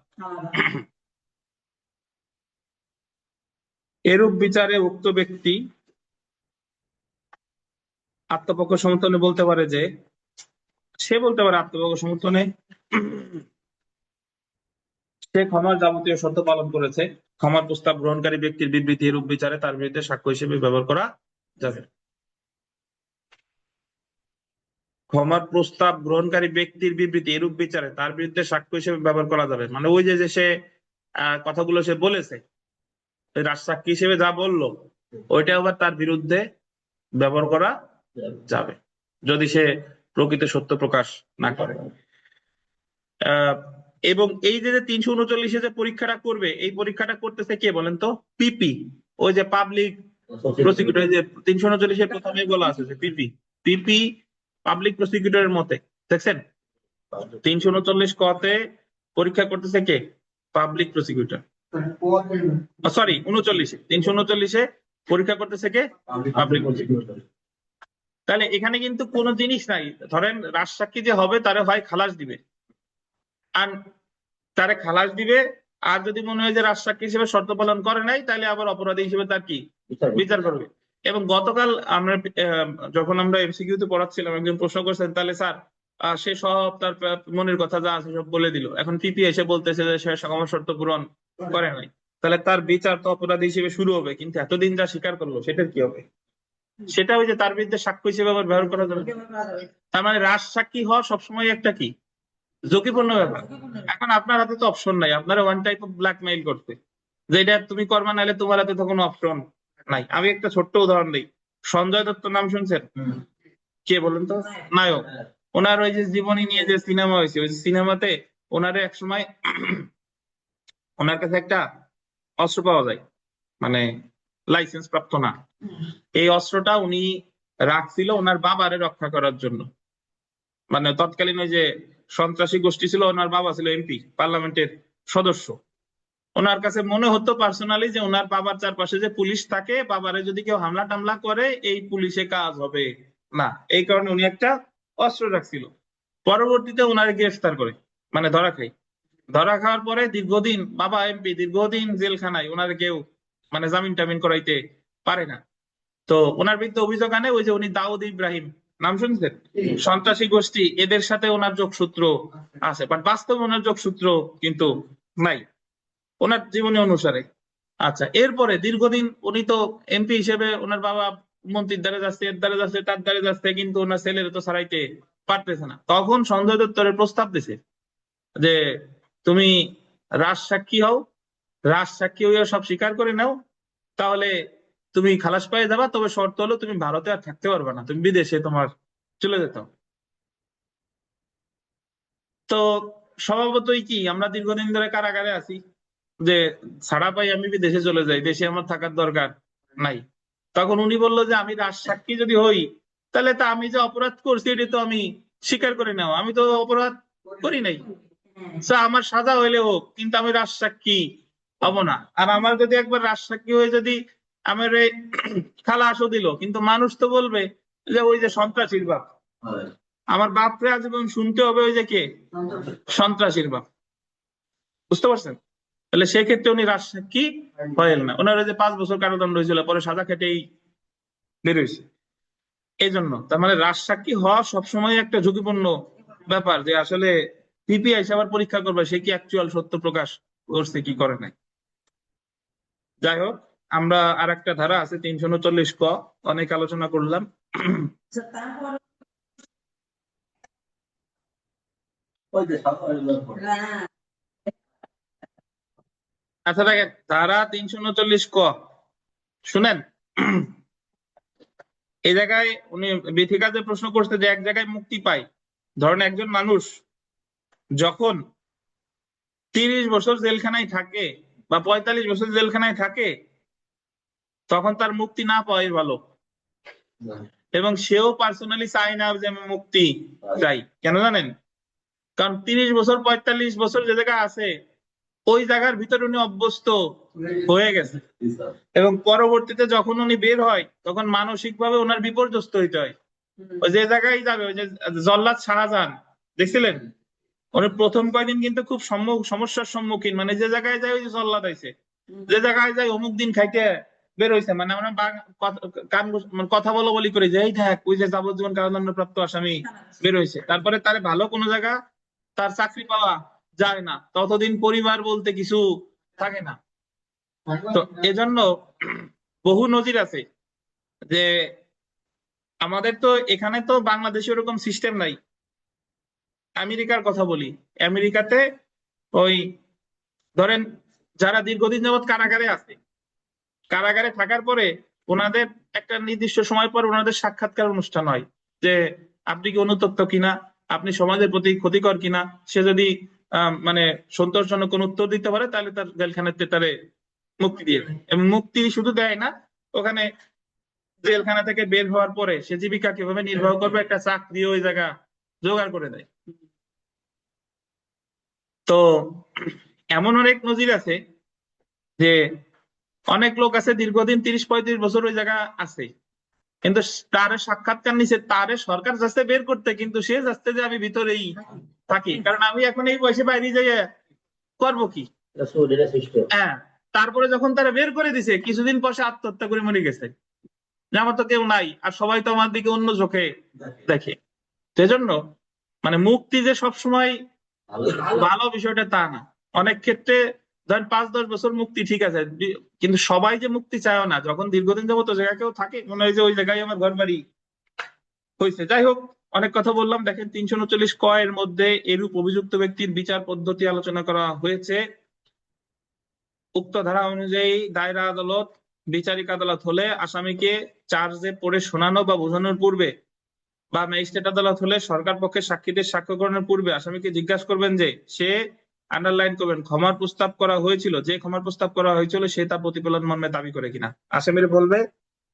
এরূপ বিচারে উক্ত ব্যক্তি আত্মপক্ষ সমর্থনে বলতে পারে যে আত্মপক্ষ সমর্থনে সে ক্ষমার যাবতীয় শর্ত পালন করেছে। ক্ষমার প্রস্তাব গ্রহণকারী ব্যক্তির বিবৃতি এরূপ বিচারে তার বিরুদ্ধে সাক্ষ্য হিসেবে ব্যবহার করা যাবে। ক্ষমার প্রস্তাব গ্রহণকারী ব্যক্তির বিবৃতি এরূপ বিচারে তার বিরুদ্ধে সাক্ষ্য হিসেবে ব্যবহার করা যাবে, মানে ওই যে সে কথাগুলো সে বলেছে রাজসাক্ষী হিসেবে যা বললো ওইটা আবার তার বিরুদ্ধে ব্যবহার করা যাবে যদি সে প্রকৃত সত্য প্রকাশ না করে। এবং এই যে 339 যে পরীক্ষাটা করবে, এই পরীক্ষাটা করতেছে কে বলেন তো? পিপি, ওই যে পাবলিক প্রসিকিউটর, যে 339 প্রথমে বলা আছে যে পিপি, পিপি পাবলিক প্রসিকিউটরের মতে, দেখছেন 339 কতে পরীক্ষা করতেছে কে? Public prosecutor. সরি 39, 339 পরীক্ষা করতেছে কে? Public prosecutor. তাহলে এখানে কিন্তু কোনো জিনিস নাই, ধরেন রাজসাক্ষী যে হবে তারে হয় খালাস দিবে, আর তারে খালাস দিবে। আর যদি মনে হয় যে রাজসাক্ষী হিসেবে শর্ত পালন করে নাই, তাহলে আবার অপরাধী হিসেবে তার কি বিচার করবে। এবং গতকাল আমরা যখন আমরা এমসিকিউ তে পড়াচ্ছিলাম, একজন প্রশ্ন করছেন, তাহলে স্যার সে সব তার মনের কথা যা আছে সব বলে দিল, এখন পিপি এসে বলতেছে যে সে সকল শর্ত পূরণ করে নাই, তাহলে তার বিচার তো অপরাধী হিসেবে শুরু হবে, কিন্তু এতদিন যা স্বীকার করলো সেটার কি হবে? সেটা ওই যে তার বিরুদ্ধে সাক্ষ্য হিসেবে আবার ব্যবহার করা যাবে। তার মানে রাজসাক্ষী হওয়া সবসময় একটা কি ঝুঁকিপূর্ণ ব্যাপার। এখন আপনার হাতে তো অপশন নাই, আপনারা ওয়ান টাইপ অফ ব্ল্যাকমেইল করতে, যে এটা তুমি করবা, নাহলে তোমার হাতে তো কোনো অপশন নাই। আমি একটা ছোট্ট উদাহরণ দিই। সঞ্জয় দত্ত নাম শুনছেন? কে বলেন তো? নায়ক। ওনার ওই যে জীবনী নিয়ে যে সিনেমা হয়েছে, ওই সিনেমাতে ওনারে এক সময় ওনার কাছে একটা অস্ত্র পাওয়া যায়, মানে লাইসেন্স প্রাপ্ত না। এই অস্ত্রটা উনি রাখছিল ওনার বাবারে রক্ষা করার জন্য। মানে তৎকালীন ওই যে সন্ত্রাসী গোষ্ঠী ছিল, ওনার বাবা ছিল এমপি, পার্লামেন্টের সদস্য। ওনার কাছে মনে হতো পার্সোনালি যে ওনার বাবার চারপাশে যে পুলিশ থাকে, বাবারে যদি কেউ হামলা টামলা করে এই পুলিশে কাজ হবে না, এই কারণে উনি একটা অস্ত্র রাখছিল। পরবর্তীতে ওনারে গ্রেফতার করে, মানে ধরা খাই। ধরা খাওয়ার পরে দীর্ঘদিন, বাবা এমপি, দীর্ঘদিন জেলখানায়, ওনারে কেউ মানে জামিন টামিন করাইতে পারে না। তো ওনার বিরুদ্ধে অভিযোগ আনে ওই যে উনি দাউদ ইব্রাহিম, নাম শুনছেন? সন্ত্রাসী গোষ্ঠী, এদের সাথে ওনার যোগসূত্র আছে, বাট বাস্তবে ওনার যোগসূত্র কিন্তু নাই ওনার জীবনী অনুসারে। আচ্ছা, এরপরে দীর্ঘদিন উনি তো এমপি হিসেবে ওনার বাবা মন্ত্রীর দ্বারে যাচ্ছে, এর দ্বারে যাচ্ছে, তার দ্বারে যাচ্ছে, কিন্তু ওনার ছেলের তো ছাড়াইতে পারতেছে না। তখন সঞ্জয় দত্তরের প্রস্তাব দিছে যে তুমি রাজসাক্ষী হও, রাজসাক্ষী হইয়া সব স্বীকার করে নাও, তাহলে তুমি খালাস পেয়ে যাবা, তবে শর্ত হলো তুমি ভারতে আর থাকতে পারবে না, তুমি বিদেশে তোমার চলে যেতে হবে। তো স্বভাবতই কি আমরা দীর্ঘদিন ধরে কারাগারে আছি, যে ছাড়া পাই আমি বিদেশে চলে যাই, দেশে আমার থাকার দরকার নাই। তখন উনি বললো যে আমি রাজসাক্ষী যদি হই, তাহলে তা আমি যে অপরাধ করছি এটি তো আমি স্বীকার করে নাও, আমি তো অপরাধ করি নাই। আমার সাজা হইলে হোক, কিন্তু আমি রাজসাক্ষী হব না। আর আমার যদি একবার রাজসাক্ষী হয়ে যদি আমার খালাসও দিল, কিন্তু মানুষ তো বলবে যে ওই যে সন্ত্রাসীর বাপ, আমার বাপরে আজীবন শুনতে হবে ওই যে কে সন্ত্রাসীর বাপ। বুঝতে পারছেন? তাহলে সেক্ষেত্রে উনি রাজসাক্ষী হয়েন না। ওনার ওই যে 5 বছর কারাদণ্ড হয়েছিল, পরে সাজা খেটেই বেরোইছে। এই জন্য তার মানে রাজসাক্ষী হওয়া সবসময় একটা ঝুঁকিপূর্ণ ব্যাপার, যে আসলে পিপিআই আবার পরীক্ষা করবে সে কি অ্যাকচুয়াল সত্য প্রকাশ করছে কি করে নাই। যাই হোক, আমরা আর একটা ধারা আছে 339 ক, অনেক আলোচনা করলাম। আচ্ছা দেখেন, ধারা 339 ক শুনেন। এই জায়গায় উনি বিথিকা যে প্রশ্ন করছে যে এক জায়গায় মুক্তি পায়, ধরেন একজন মানুষ যখন 30 বছর জেলখানায় থাকে বা 45 বছর জেলখানায় থাকে, তখন তার মুক্তি না পাওয়াই ভালো। এবং সেও পার্সোনালি চায় না যে আমি মুক্তি চাই। কেন জানেন? কারণ 30 বছর 45 বছর যে জায়গা আছে, ওই জায়গার ভিতরে উনি অভ্যস্ত হয়ে গেছে, এবং পরবর্তীতে যখন উনি বের হয় তখন মানসিক ভাবে ওনার বিপর্যস্ত হইতে হয়। ওই যে জায়গায় যাবে, ওই যে জল্লাদ শাহজাহান দেখছিলেন, উনি প্রথম কয়দিন কিন্তু খুব সমস্যার সম্মুখীন, মানে যে জায়গায় যায় ওই যে জল্লাদ আইছে, যে জায়গায় যায় অমুক দিন খাইতে বের হইছে, মানে আমরা মানে কথা বলা বলি করে যে এই দেখ ওই যে যাবজ্জীবন কারাদণ্ডপ্রাপ্ত আসামি বের হইছে। তারপরে তার ভালো কোনো জায়গা তার চাকরি পাওয়া যায় না, ততদিন পরিবার বলতে কিছু থাকে না। তো এজন্য বহু নজির আছে যে আমাদের তো এখানে তো বাংলাদেশে ওরকম সিস্টেম নাই। আমেরিকার কথা বলি, আমেরিকাতে ওই ধরেন যারা দীর্ঘদিন যাবৎ কারাগারে আছে, কারাগারে থাকার পরে ওনাদের একটা নির্দিষ্ট সময় পর ওনাদের সাক্ষাৎকার অনুষ্ঠান হয়, যে আপনি কি অনুতপ্ত কিনা, আপনি সমাজের প্রতি ক্ষতিকর কিনা। সে যদি মানে সন্তোষজনক কোন উত্তর দিতে পারে, তাহলে তার জেলখানাতে তারে মুক্তি দিয়ে দেয়। এবং মুক্তি শুধু দেয় না, ওখানে জেলখানা থেকে বের হওয়ার পরে সে জীবিকা কিভাবে নির্বাহ করবে একটা চাকরি ওই জায়গা জোগাড় করে দেয়। তো এমন অনেক নজির আছে যে অনেক লোক আছে দীর্ঘদিন 30-35 বছর ওই জায়গা আছে, কিন্তু তারে সাক্ষাৎকার নিছে, তারে সরকার যাচ্ছে বের করতে, কিন্তু সে যাচ্ছে যে আমি ভিতরেই থাকি, কারণ আমি এখন এই বয়সে বাইরে যাই করবো কি? হ্যাঁ, তারপরে যখন তারা বের করে দিছে কিছুদিন পর সে আত্মহত্যা করে মরে গেছে, যে আমার তো কেউ নাই, আর সবাই তো আমার দিকে অন্য চোখে দেখে। সেজন্য মানে মুক্তি যে সবসময় ভালো বিষয়টা তা না। অনেক ক্ষেত্রে ধরেন 5-10 বছর মুক্তি ঠিক আছে, কিন্তু সবাই যে মুক্তি চায়ও না। যখন দীর্ঘদিন যাবত ওই জায়গায় কেউ থাকে, মনে হয় যে ওই জায়গায় আমার ঘর বাড়ি হয়েছে। যাই হোক, অনেক কথা বললাম। দেখেন 339 ক এর মধ্যে এরূপ অভিযুক্ত ব্যক্তির বিচার পদ্ধতি আলোচনা করা হয়েছে। উক্ত ধারা অনুযায়ী দায়রা আদালত বিচারিক আদালত হলে আসামিকে চার্জে পড়ে শোনানো বা বোঝানোর পূর্বে, বা ম্যাজিস্ট্রেট আদালত হলে সরকার পক্ষের সাক্ষীদের সাক্ষ্য গ্রহণের পূর্বে আসামিকে জিজ্ঞাসা করবেন যে সে, আন্ডারলাইন করবেন, ক্ষমার প্রস্তাব করা হয়েছিল, যে ক্ষমার প্রস্তাব করা হয়েছিল সে তা প্রতিফলন মর্মে দাবি করে কিনা। আসামির বলবে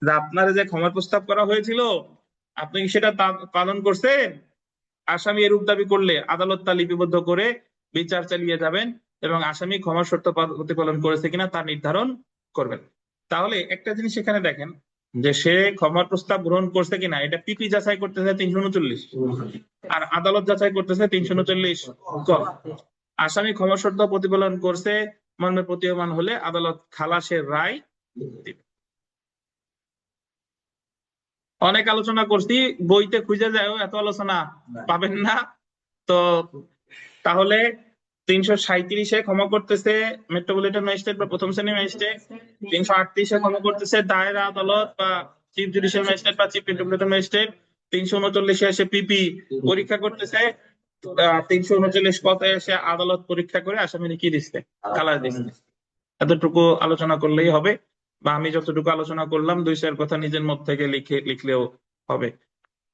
যে আপনার যে ক্ষমার প্রস্তাব করা হয়েছিল আপনি কি সেটা পালন করছেন? আসামি এরূপ দাবি করলে আদালত তা লিপিবদ্ধ করে বিচার চালিয়ে যাবেন এবং আসামি ক্ষমার শর্ত প্রতিপালন করেছে কিনা তা নির্ধারণ করবেন। তাহলে একটা জিনিস এখানে দেখেন যে সে ক্ষমার প্রস্তাব গ্রহণ করছে কিনা, এটা পিপি যাচাই করতেছে 339 আর আদালত যাচাই করতেছে 339 ক। আসামি ক্ষমার শর্ত প্রতিপালন করছে মর্মে প্রতীয়মান হলে আদালত খালাসের রায় দিবে। অনেক আলোচনা করছি, বইতে খুঁজে যায় এত আলোচনা পাবেন না। তো তাহলে 337-এ ক্ষমা করতেছে মেট্রোপলিটন ম্যাজিস্ট্রেট বা প্রথম শ্রেণী ম্যাজিস্ট্রেট, 338-এ ক্ষমা করতেছে দায়রা আদালত বা চিফ জুডিশিয়াল ম্যাজিস্ট্রেট বা চিফ মেট্রোপলিটন ম্যাজিস্ট্রেট, 339-এ এসে পিপি পরীক্ষা করতেছে, 339 কতে এসে আদালত পরীক্ষা করে আসামির কি দিচ্ছে, খালাস দিচ্ছে। এতটুকু আলোচনা করলেই হবে, বা আমি যতটুকু আলোচনা করলাম 2-4 কথা নিজের মত থেকে লিখলেও হবে।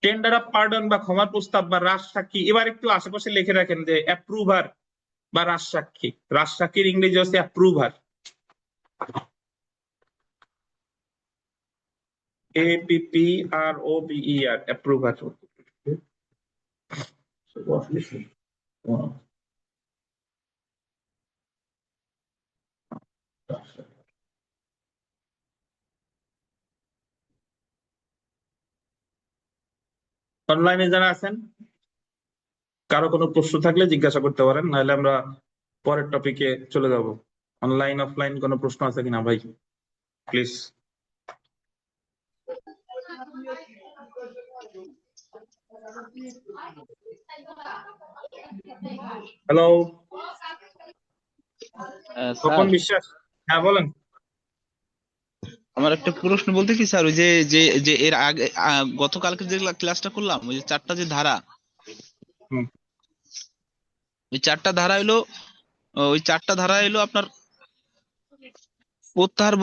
টেন্ডার অফ পার্ডন বা ক্ষমার প্রস্তাব বা রাজসাক্ষী, এবার একটু আশেপাশে লিখে রাখেন যে অ্যাপ্রুভার বা রাজসাক্ষী। রাজসাক্ষীর ইংরেজি হচ্ছে অ্যাপ্রুভার, APPROVER, অ্যাপ্রুভার। অনলাইনে যারা আছেন কারো কোনো প্রশ্ন থাকলে জিজ্ঞাসা করতে পারেন, নাহলে আমরা পরের টপিকে চলে যাব। অনলাইন অফলাইন কোনো প্রশ্ন আছে কিনা ভাই, প্লিজ। হ্যালো, স্যার, বিশ্বাস, হ্যাঁ বলেন। আমার একটা প্রশ্ন বলতে কি স্যার, ওই যে যে যে এর আগে গতকালকে যে ক্লাসটা করলাম, ওই যে 4টা যে ধারা, হুম, ওই 4টা ধারা এলো, ওই 4টা ধারা এলো আপনার প্রত্যাহার,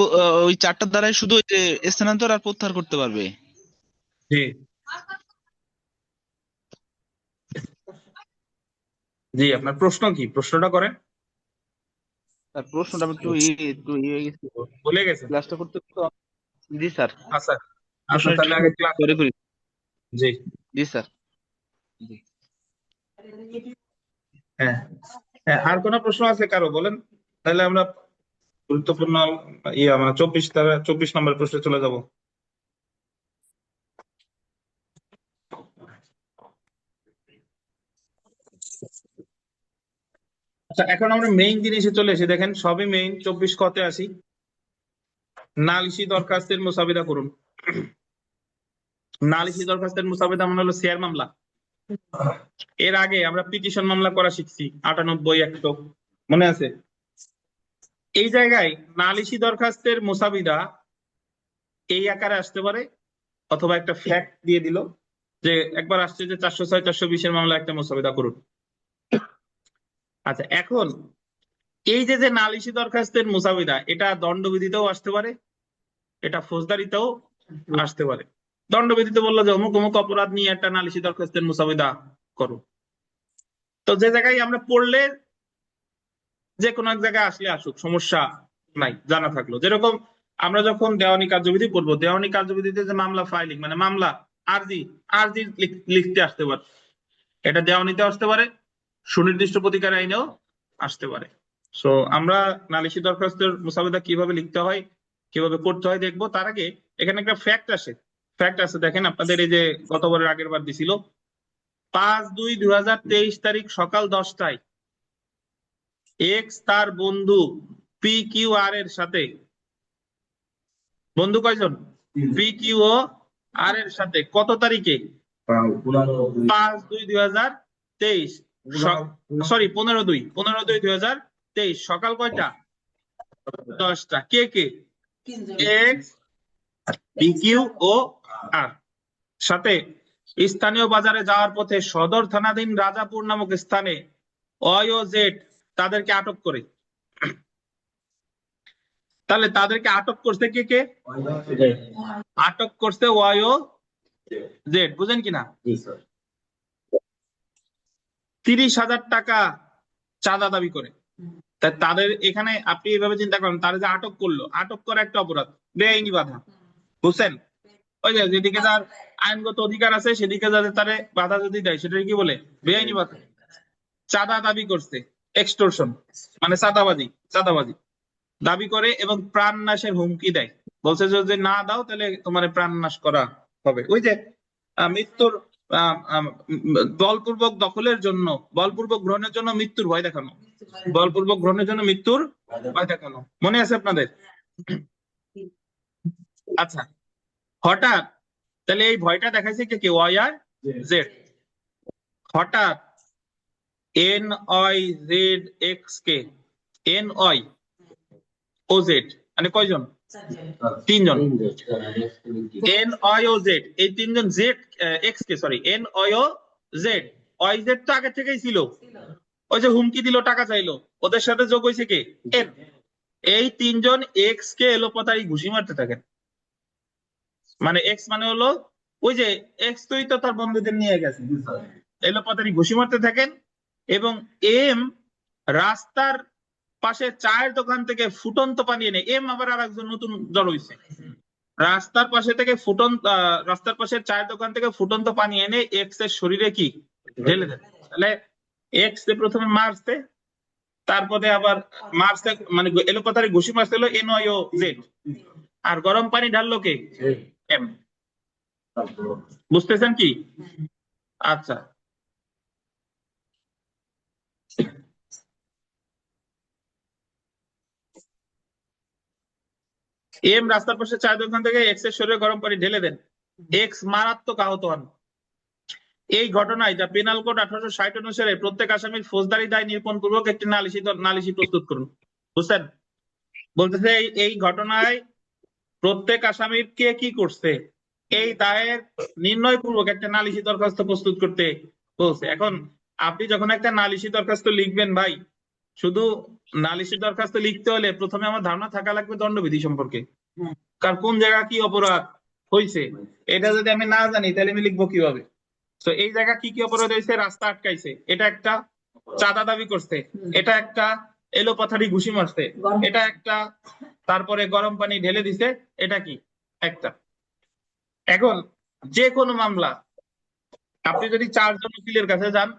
ওই 4টা ধারায় শুধু ওই যে স্থানান্তর আর প্রত্যাহার করতে পারবে। জি জি, আপনার প্রশ্ন কি? প্রশ্নটা করেন। স্যার প্রশ্নটা আমি একটু হয়ে গেছে, ভুলে গেছেন? ক্লাসটা করতে তো। জি স্যার, আচ্ছা আচ্ছা, প্রশ্নটা তাহলে একটু আগে ক্লাস করে করি। জি। জি স্যার। জি হ্যাঁ হ্যাঁ, আর কোনো প্রশ্ন আছে কারো বলেন, তাহলে আমরা গুরুত্বপূর্ণ আমরা 24 নম্বর প্রশ্নে চলে যাব। আচ্ছা, এখন আমরা মেইন জিনিসে চলে এসে দেখেন, সবই মেইন। 24 কতে আসি। নালিশি দরখাস্তের মুসাবিদা করুন। নালিশি দরখাস্তের মুসাবিদা মানে হলো শেয়ার মামলা। এর আগে আমরা পিটিশন মামলা করা শিখছি 98, 100, মনে আছে? এই জায়গায় নালিশি দরখাস্তের মুসাবিদা এই আকারে আসতে পারে, অথবা একটা ফ্যাক্ট দিয়ে দিল যে একবার আসছে যে 406, 420-এর মামলা একটা মুসাবিদা করুন। আচ্ছা, এখন এই যে যে নালিশি দরখাস্তের মুসাবিদা, এটা দণ্ডবিধিতেও আসতে পারে, এটা ফৌজদারিতেও আসতে পারে। দণ্ডবিধিতে বললো যে অমুক অমুক অপরাধ নিয়ে একটা নালিশি দরখাস্তের মুসাবিদা করো। তো যে জায়গায় আমরা পড়লে যে কোনো এক জায়গায় আসলে আসুক, সমস্যা নাই, জানা থাকলো। যেরকম আমরা যখন দেওয়ানি কার্যবিধি পড়বো, দেওয়ানি কার্যবিধিতে যে মামলা ফাইলিং মানে মামলা আরজি, আরজি লিখতে আসতে পারে, এটা দেওয়ানিতে আসতে পারে, সুনির্দিষ্ট প্রতিকার আইনেও আসতে পারে। সো আমরা নালিশি দরখাস্তের মুসাবিদা কিভাবে লিখতে হয়, কিভাবে করতে হয় দেখবো। তার আগে এখানে একটা ফ্যাক্ট আছে দেখেন, আপনাদের এই যে গতবারের আগের বার দিছিল 5/2/2023 তারিখ সকাল 10টায় এক্স তার বন্ধু পি কিউ আর এর সাথে, বন্ধু কয়জন? পি কিউ ও আর এর সাথে কত তারিখে? 5/2/2023, সরি 15/2/2023 সকাল কয়টা? 10টা। কে কে? এক্স, পি কিউ ও আর সাথে স্থানীয় বাজারে যাওয়ার পথে সদর থানাধীন রাজাপুর নামক স্থানে ওয়াই ও জেড তাদেরকে আটক করে। তাহলে তাদেরকে আটক করছে কে কে? আটক করছে ওয়াই ও জেড, বুঝেন কিনা? 30,000 টাকা চাঁদা দাবি করে। তা তাদের এখানে আপনি এভাবে চিন্তা করেন, তারা যে আটক করলো, আটক করা একটা অপরাধ, বেআইনি বাধা, বুঝছেন? ওই যে যেদিকে তার আইনগত অধিকার আছে সেদিকে যাতে তারে বাধা যদি দেয় সেটা কি বলে? বেআইনি বাধা। চাঁদা দাবি করছে, এক্সটর্শন মানে চাঁদাবাজি, চাঁদাবাজি দাবি করে এবং প্রাণ নাশের হুমকি দেয়। বলছে যে যদি না দাও তাহলে তোমার প্রাণ নাশ করা হবে। ওই যে মৃত্যুর বলপূর্বক দখলের জন্য, বলপূর্বক গ্রহণের জন্য মৃত্যুর ভয় দেখানো, বলপূর্বক গ্রহণের জন্য মৃত্যুর ভয় দেখানো, মনে আছে আপনাদের? আচ্ছা, হঠাৎ তাহলে এই ভয়টা দেখাইছে কে কে? ওয়াই আর জেড। হঠাৎ এন ওয়াই জেড এক্স কে, এন ওয়াই ও জেড মানে কয়জন? 3জন। এন ওয়াই ও জেড, এই 3জন জেড এক্স কে, সরি এন ওয়াই ও জেড, ওয়াই জেড তো আগে থেকেই ছিল, ওই যে হুমকি দিল টাকা চাইলো, ওদের সাথে যোগ হয়েছে কে? এন। এই 3জন এক্স কে এলোপাতাড়ি ঘুষি মারতে থাকেন। মানে এক্স মানে হলো ওই যে এক্স তুই তো তার বন্ধুদের নিয়ে গেছে, এলোপাতাড়ি ঘুষি মারতে থাকেন। এবং এম রাস্তার পাশে চায়ের দোকান থেকে ফুটন্ত পানি এনে, এম আবার আর একজন নতুন জড় হয়েছে, রাস্তার পাশে থেকে রাস্তার পাশে চায়ের দোকান থেকে ফুটন্ত পানি এনে এক্স এর শরীরে কি ঢেলে দেন। তাহলে এক্স এ প্রথমে মারছে, তারপরে আবার মারছে, মানে এলোপাতাড়ি ঘুষি মারছে হলো এন ওয়াই ও জেড, আর গরম পানি ঢাললো কে? এম। বুঝতেছেন কি? আচ্ছা, এম রাস্তার পাশে চায়ের দোকান থেকে এক্স এর শরীরে গরম পানি ঢেলে দেন, এক্স মারাত্মক আহত হন। এই ঘটনায় যা পেনাল কোড 1860 অনুসারে প্রত্যেক আসামির ফৌজদারি দায় নিরূপণ পূর্বক একটি নালিশি প্রস্তুত করুন। বুঝছেন? বলতেছে এই ঘটনায় প্রত্যেক আসামির কে কি করছে এই দায়ের নির্ণয় পূর্বক একটা নালিশি দরখাস্ত প্রস্তুত করতে বলছে। এখন আপনি যখন একটা নালিশি দরখাস্ত লিখবেন ভাই, শুধু নালিশি দরখাস্ত লিখতে হলে প্রথমে আমার ধারণা থাকা লাগবে দণ্ডবিধি সম্পর্কে, কার কোন জায়গা কি অপরাধ হয়েছে এটা যদি আমি না জানি তাহলে আমি লিখবো কিভাবে? তো এই জায়গা কি কি অপরাধ হয়েছে? রাস্তা আটকাইছে, এটা একটা। চাঁদা দাবি করছে, এটা একটা। এলোপাথারি ঘুষি মারছে, এটা একটা। তারপরে গরম পানি ঢেলে দিছে, এটা কি একটা। এখন যে কোনো মামলা আপনি যদি 4জন উকিলের কাছে যান,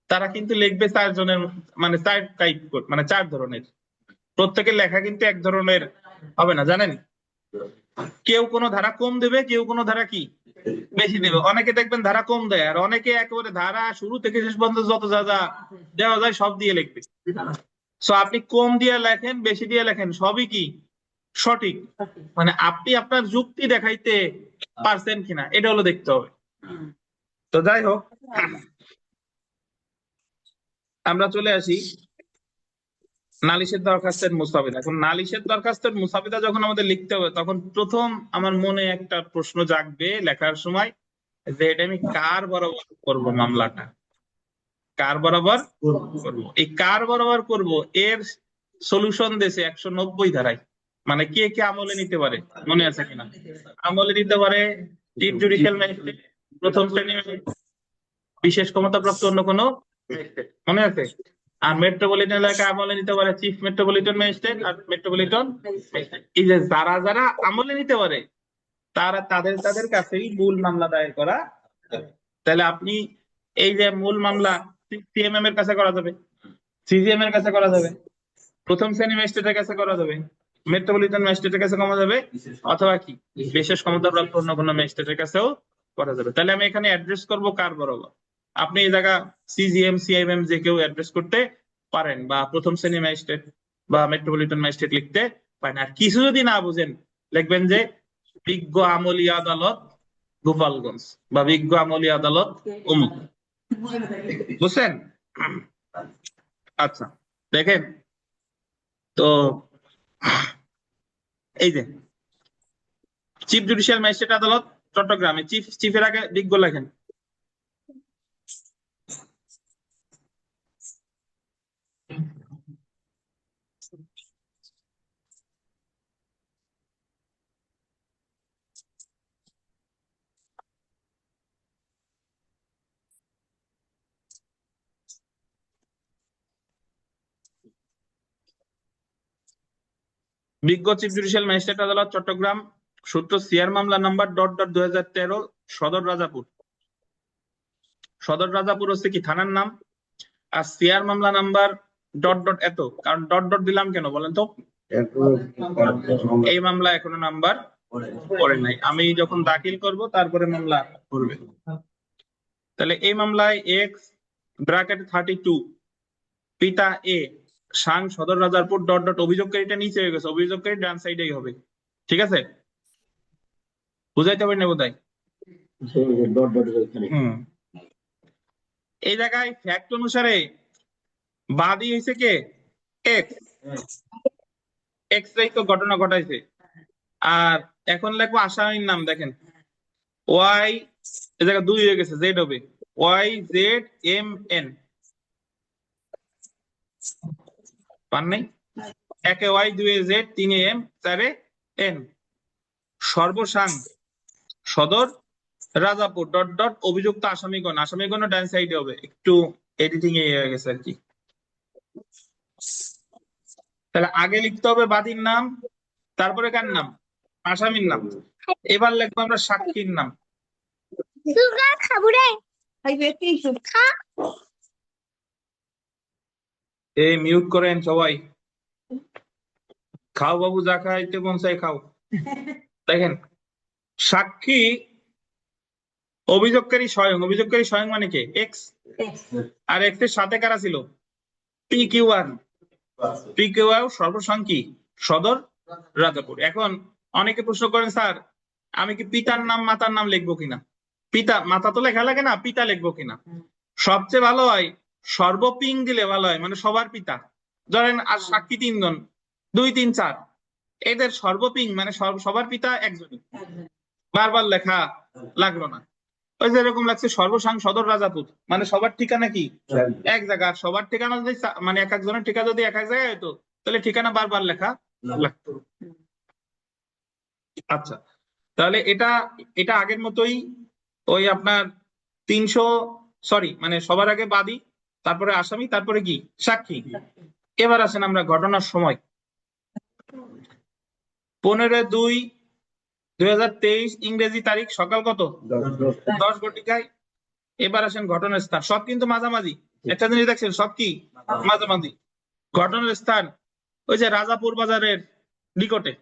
তারা কিন্তু লিখবে 4জনের, মানে 4 টাইপ, মানে 4 ধরনের। প্রত্যেকের লেখা কিন্তু এক ধরনের হবে না, জানেন? কেউ কোনো ধারা কম দেবে, কেউ কোনো ধারা কি বেশি দেবে। অনেকে দেখবেন ধারা কম দেয়, আর অনেকে একেবারে ধারা শুরু থেকে শেষ পর্যন্ত যত যা যা দেওয়া যায় সব দিয়ে লিখবে। সো আপনি কম দিয়ে লেখেন, বেশি দিয়ে লেখেন, সবই কি সঠিক, মানে আপনি আপনার যুক্তি দেখাইতে পারছেন কিনা এটা হলো দেখতে হবে। তো যাই হোক, আমরা চলে আসি নালিশের দরখাস্তের মুস্তাফিদা। এখন নালিশের দরখাস্তের মুস্তাফিদা যখন আমাদের লিখতে হবে, তখন প্রথম আমার মনে একটা প্রশ্ন জাগবে লেখার সময়, যে এটা আমি কার বরাবর করব মামলাটা, কার বরাবর করব? এই কার বরাবর করব এর সলিউশন দেশে 190 ধারায়। মানে কে কে আমলে নিতে পারে, মনে আছে কিনা? আমলে নিতে পারে চিফ জুডিশিয়াল ম্যাজিস্ট্রেট, প্রথম শ্রেণী বিশেষ ক্ষমতাপ্রাপ্ত অন্য কোনো ম্যাজিস্ট্রেট, মনে আছে? আর মেট্রোপলিটন এলাকায় আমলে নিতে পারে চিফ মেট্রোপলিটন ম্যাজিস্ট্রেট আর মেট্রোপলিটন ম্যাজিস্ট্রেট। এই যে যারা যারা আমলে নিতে পারে তারা তাদের তাদের কাছেই মূল মামলা দায়ের করা যাবে। তাহলে আপনি এই যে মূল মামলা সিএমএম এর কাছে করা যাবে, সিজিএম এর কাছে করা যাবে, প্রথম শ্রেণী ম্যাজিস্ট্রেটের কাছে করা যাবে, মেট্রোপলিটন ম্যাজিস্ট্রেটের কাছে করা যাবে, অথবা কি বিশেষ ক্ষমতাপ্রাপ্ত অন্য কোনো ম্যাজিস্ট্রেটের কাছেও করা যাবে। তাহলে আমি এখানে অ্যাড্রেস করব কার বরাবর? আপনি এই জায়গা সিজিএম সিএমএম যে কেউ অ্যাড্রেস করতে পারেন, বা প্রথম শ্রেণী ম্যাজিস্ট্রেট বা মেট্রোপলিটন ম্যাজিস্ট্রেট লিখতে পারেন। আর কিছু যদি না বুঝেন, লিখবেন যে বিজ্ঞ আমলি আদালত গোপালগঞ্জ বা বিজ্ঞ আমলি আদালত অমুক। বুঝছেন? আচ্ছা, দেখেন তো, এই যে চিফ জুডিশিয়াল ম্যাজিস্ট্রেট আদালত চট্টগ্রামে, চিফের আগে বিজ্ঞ লেখেন। বিজ্ঞ চিফ জুডিশিয়াল ম্যাজিস্ট্রেট আদালত চট্টগ্রাম, সূত্র সিআর মামলা নাম্বার ..2013, সদর রাজাপুর। সদর রাজাপুর হচ্ছে কি থানার নাম, আর সিআর মামলা নাম্বার এত, কারণ দিলাম কেন বলেন তো? এই মামলা এখনো নাম্বার পড়ে নাই, আমি যখন দাখিল করব তারপরে মামলা করবে। তাহলে এই মামলায় X (32) পিতা এ, সাং সদর রাজারপুর অভিযোগকারীটা নিচে হয়ে গেছে, অভিযোগকারী ডান সাইডেই হবে। ঠিক আছে, বুঝাইতে পারি না বোধহয়? এই জায়গায় ফ্যাক্ট অনুসারে বাদী হয়েছে কে? এক্স। এক্স রাই তো ঘটনা ঘটাইছে। আর এখন লেখবো আসামির নাম, দেখেন ওয়াই, এই জায়গায় 2 হয়ে গেছে, জেড হবে YZMN। পান নাই? 1 ওয়াই, 2 জেড, 3 এম, 4 এন। সর্বসাং সদর রাজাপুর অভিযুক্ত আসামিগণ, আসামিগণ ডান সাইডে হবে, একটু এডিটিং এ হয়ে গেছে আর কি। তাহলে আগে লিখতে হবে বাদীর নাম, তারপরে কার নাম? আসামির নাম। এবার লিখবো আমরা সাক্ষীর নাম। এই মিউট করেন সবাই, খাও বাবু, যা খাইতে মন চাই খাও। দেখেন, সাক্ষী অভিযোগকারী স্বয়ং, অভিযোগকারী স্বয়ং মানে কে? এক্স। আর এক্স এর সাথে কারা ছিল? PQ1। PQ1 সর্বসাং কি? সদর রাজাপুর। এখন অনেকে প্রশ্ন করেন, স্যার আমি কি পিতার নাম মাতার নাম লিখবো কিনা? পিতা, মাতা তো লেখা লাগে না, পিতা লিখবো কিনা? সবচেয়ে ভালো হয় সর্বপিং দিলে ভালো হয়, মানে সবার পিতা। ধরেন আর সাক্ষী 3 জন, 2, 3, 4, এদের সর্বপিং মানে সবার পিতা একজনই, বারবার লেখা লাগলো না। ওই যে এরকম লাগছে সর্বসাং সদর রাজাপুর, মানে সবার ঠিকানা কি? এক জায়গা। আর সবার ঠিকানা যদি মানে এক একজনের ঠিকানা যদি এক এক জায়গায় হতো, তাহলে ঠিকানা বারবার লেখা লাগতো। আচ্ছা, তাহলে এটা এটা আগের মতোই, ওই আপনার 300, সরি মানে সবার আগে বাদী, তারপরে আসামি, তারপরে কি? সাক্ষী। এবার আসেন আমরা ঘটনার সময়। 15/2/2023 ইংরেজি তারিখ, সকাল কত? 10 ঘটিকায়। এবার আসেন ঘটনার স্থান, সব কিন্তু মাঝামাঝি। একটা জিনিস দেখছেন, সব কি মাঝামাঝি। ঘটনার স্থান ওই যে রাজাপুর বাজারের নিকটে।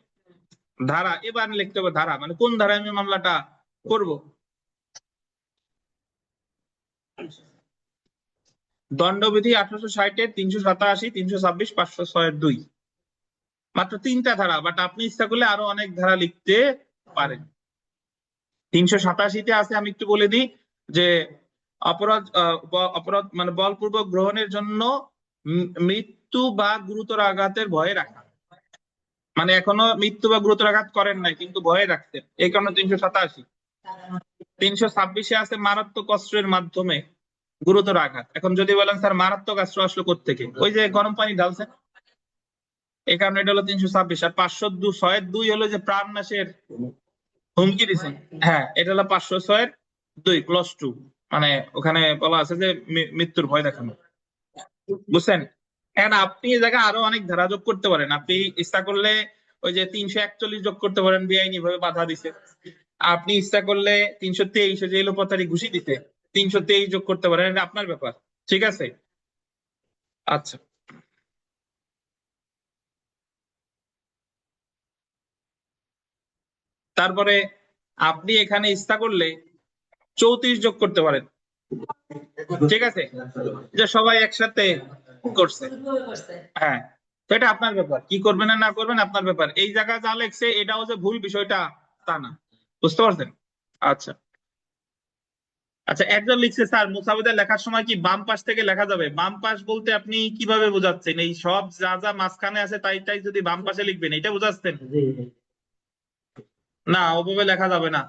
ধারা, এবার লিখতে হবে ধারা, মানে কোন ধারায় আমি মামলাটা করব। দণ্ডবিধি 1860-এর 387, 326, 506-2। মাত্র 3টা ধারা, বাট আপনি ইচ্ছা করলে আরো অনেক ধারা লিখতে পারেন। 387-তে আছে, আমি একটু বলে দিই যে অপরাধ মানে বলপূর্বক গ্রহণের জন্য মৃত্যু বা গুরুতর আঘাতের ভয়ে রাখা, মানে এখনো মৃত্যু বা গুরুতর আঘাত করেন নাই কিন্তু ভয়ে রাখতেন, এই কারণে 387। 326-এ আছে মারাত্মক অস্ত্রের মাধ্যমে গুরুতর আঘাত। এখন যদি বলেন স্যার মারাত্মক অস্ত্র আসলো কোত্থেকে, ওই যে গরম পানি ঢালছেন, এই কারণে এটা হলো 326। আর 506-2 হলো যে প্রাণ নাশের হুমকি দিচ্ছেন, হ্যাঁ এটা হলো 506-2 ক্লস 2, মানে ওখানে বলা আছে যে মৃত্যুর ভয় দেখানো। বুঝছেন? এখন আপনি এই জায়গায় আরো অনেক ধারা যোগ করতে পারেন, আপনি ইচ্ছা করলে ওই যে 341 যোগ করতে পারেন, বেআইনি ভাবে বাধা দিছে। আপনি ইচ্ছা করলে 323, যে এলোপাতাড়ি ঘুষি দিতে, 323 যোগ করতে পারেন, এটা আপনার ব্যাপার। ঠিক আছে? আচ্ছা, তারপরে আপনি এখানে ইচ্ছা করলে 34 যোগ করতে পারেন। ঠিক আছে, যে সবাই একসাথে করছে। হ্যাঁ, তো এটা আপনার ব্যাপার, কি করবেন না করবেন আপনার ব্যাপার। এই জায়গায় যা লেখছে এটাও যে ভুল বিষয়টা তা না, বুঝতে পারছেন? আচ্ছা আচ্ছা, একজন লিখছে স্যার মুসাবিদা লেখার সময় কি বাম পাশ থেকে লেখা যাবে? বাম পাশ বলতে আপনি কিভাবে বোঝাচ্ছেন? এই সব যা যা মাঝখানে আছে তাই তাই যদি বাম পাশে লিখবেন এটা বোঝাচ্ছেন? না, ওভাবে লেখা যাবে না।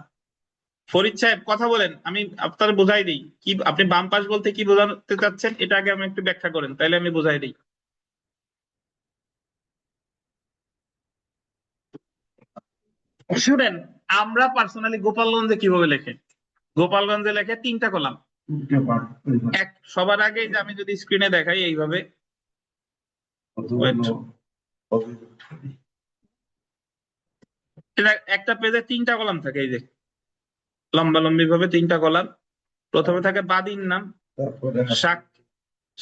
ফরিদ সাহেব কথা বলেন, আমি আপনার বোঝাই দিই কি আপনি বাম পাশ বলতে কি বোঝাতে চাচ্ছেন, এটা আগে আমি একটু ব্যাখ্যা করেন তাইলে আমি বোঝাই দিই। শুনেন, আমরা পার্সোনালি গোপালগঞ্জে কিভাবে লেখে, গোপালগঞ্জে লেখে 3টা কলাম। এক, সবার আগে যে আমি যদি স্ক্রিনে দেখাই এইভাবে, wait, এটা একটা পেজে 3টা কলাম থাকে, এই যে লম্বা লম্বি ভাবে 3টা কলাম। প্রথমে থাকে বাদীর নাম,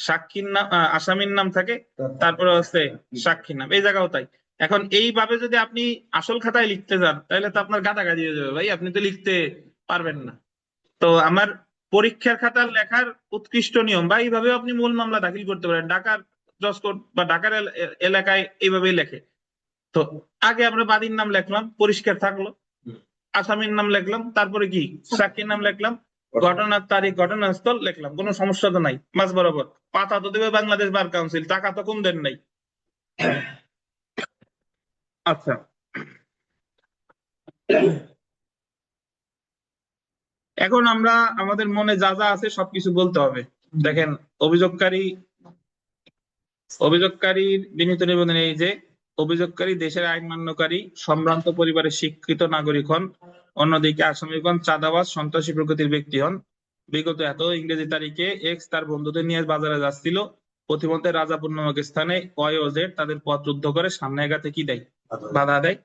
সাক্ষীর নাম, আসামির নাম থাকে, তারপরে হচ্ছে সাক্ষীর নাম, এই জায়গাও তাই। এখন এইভাবে যদি আপনি আসল খাতায় লিখতে যান তাহলে তো আপনার গাদাগাদি হয়ে যাবে ভাই, আপনি তো লিখতে পারবেন না। তো আমার পরীক্ষার খাতার লেখার উৎকৃষ্ট নিয়ম বা এইভাবে আপনি মূল মামলা দাখিল করতে পারেন। ঢাকার জজ কোর্ট বা ঢাকার এলাকায় এইভাবেই লেখে। তো আগে আমরা বাদীর নাম লিখলাম, পরিষ্কার থাকলো, আসামির নাম লিখলাম, তারপরে কি সাক্ষীর নাম লিখলাম, ঘটনার তারিখ ঘটনাস্থল লিখলাম, কোনো সমস্যা তো নাই। মাঝ বরাবর পাতা তো দেবে বাংলাদেশ বার কাউন্সিল, টাকা তো কম দেন নাই। আচ্ছা, এখন আমরা আমাদের মনে যা যা আছে সবকিছু বলতে হবে। দেখেন, অভিযোগকারী অভিযোগকারীর বিনীত নিবেদন এই যে অভিযোগকারী দেশের আইন মান্যকারী সম্ভ্রান্ত পরিবারের স্বীকৃত নাগরিক হন, অন্যদিকে আসামিগণ চাঁদাবাজ সন্ত্রাসী প্রকৃতির ব্যক্তি হন। বিগত এত ইংরেজি তারিখে এক্স তার বন্ধুদের নিয়ে বাজারে যাচ্ছিল, প্রতিমধ্যে রাজাপুর নামক স্থানে ওয়াই ও জেড তাদের পথ রুদ্ধ করে সামনে এগাতে কি দেয়, বাধা দেয়।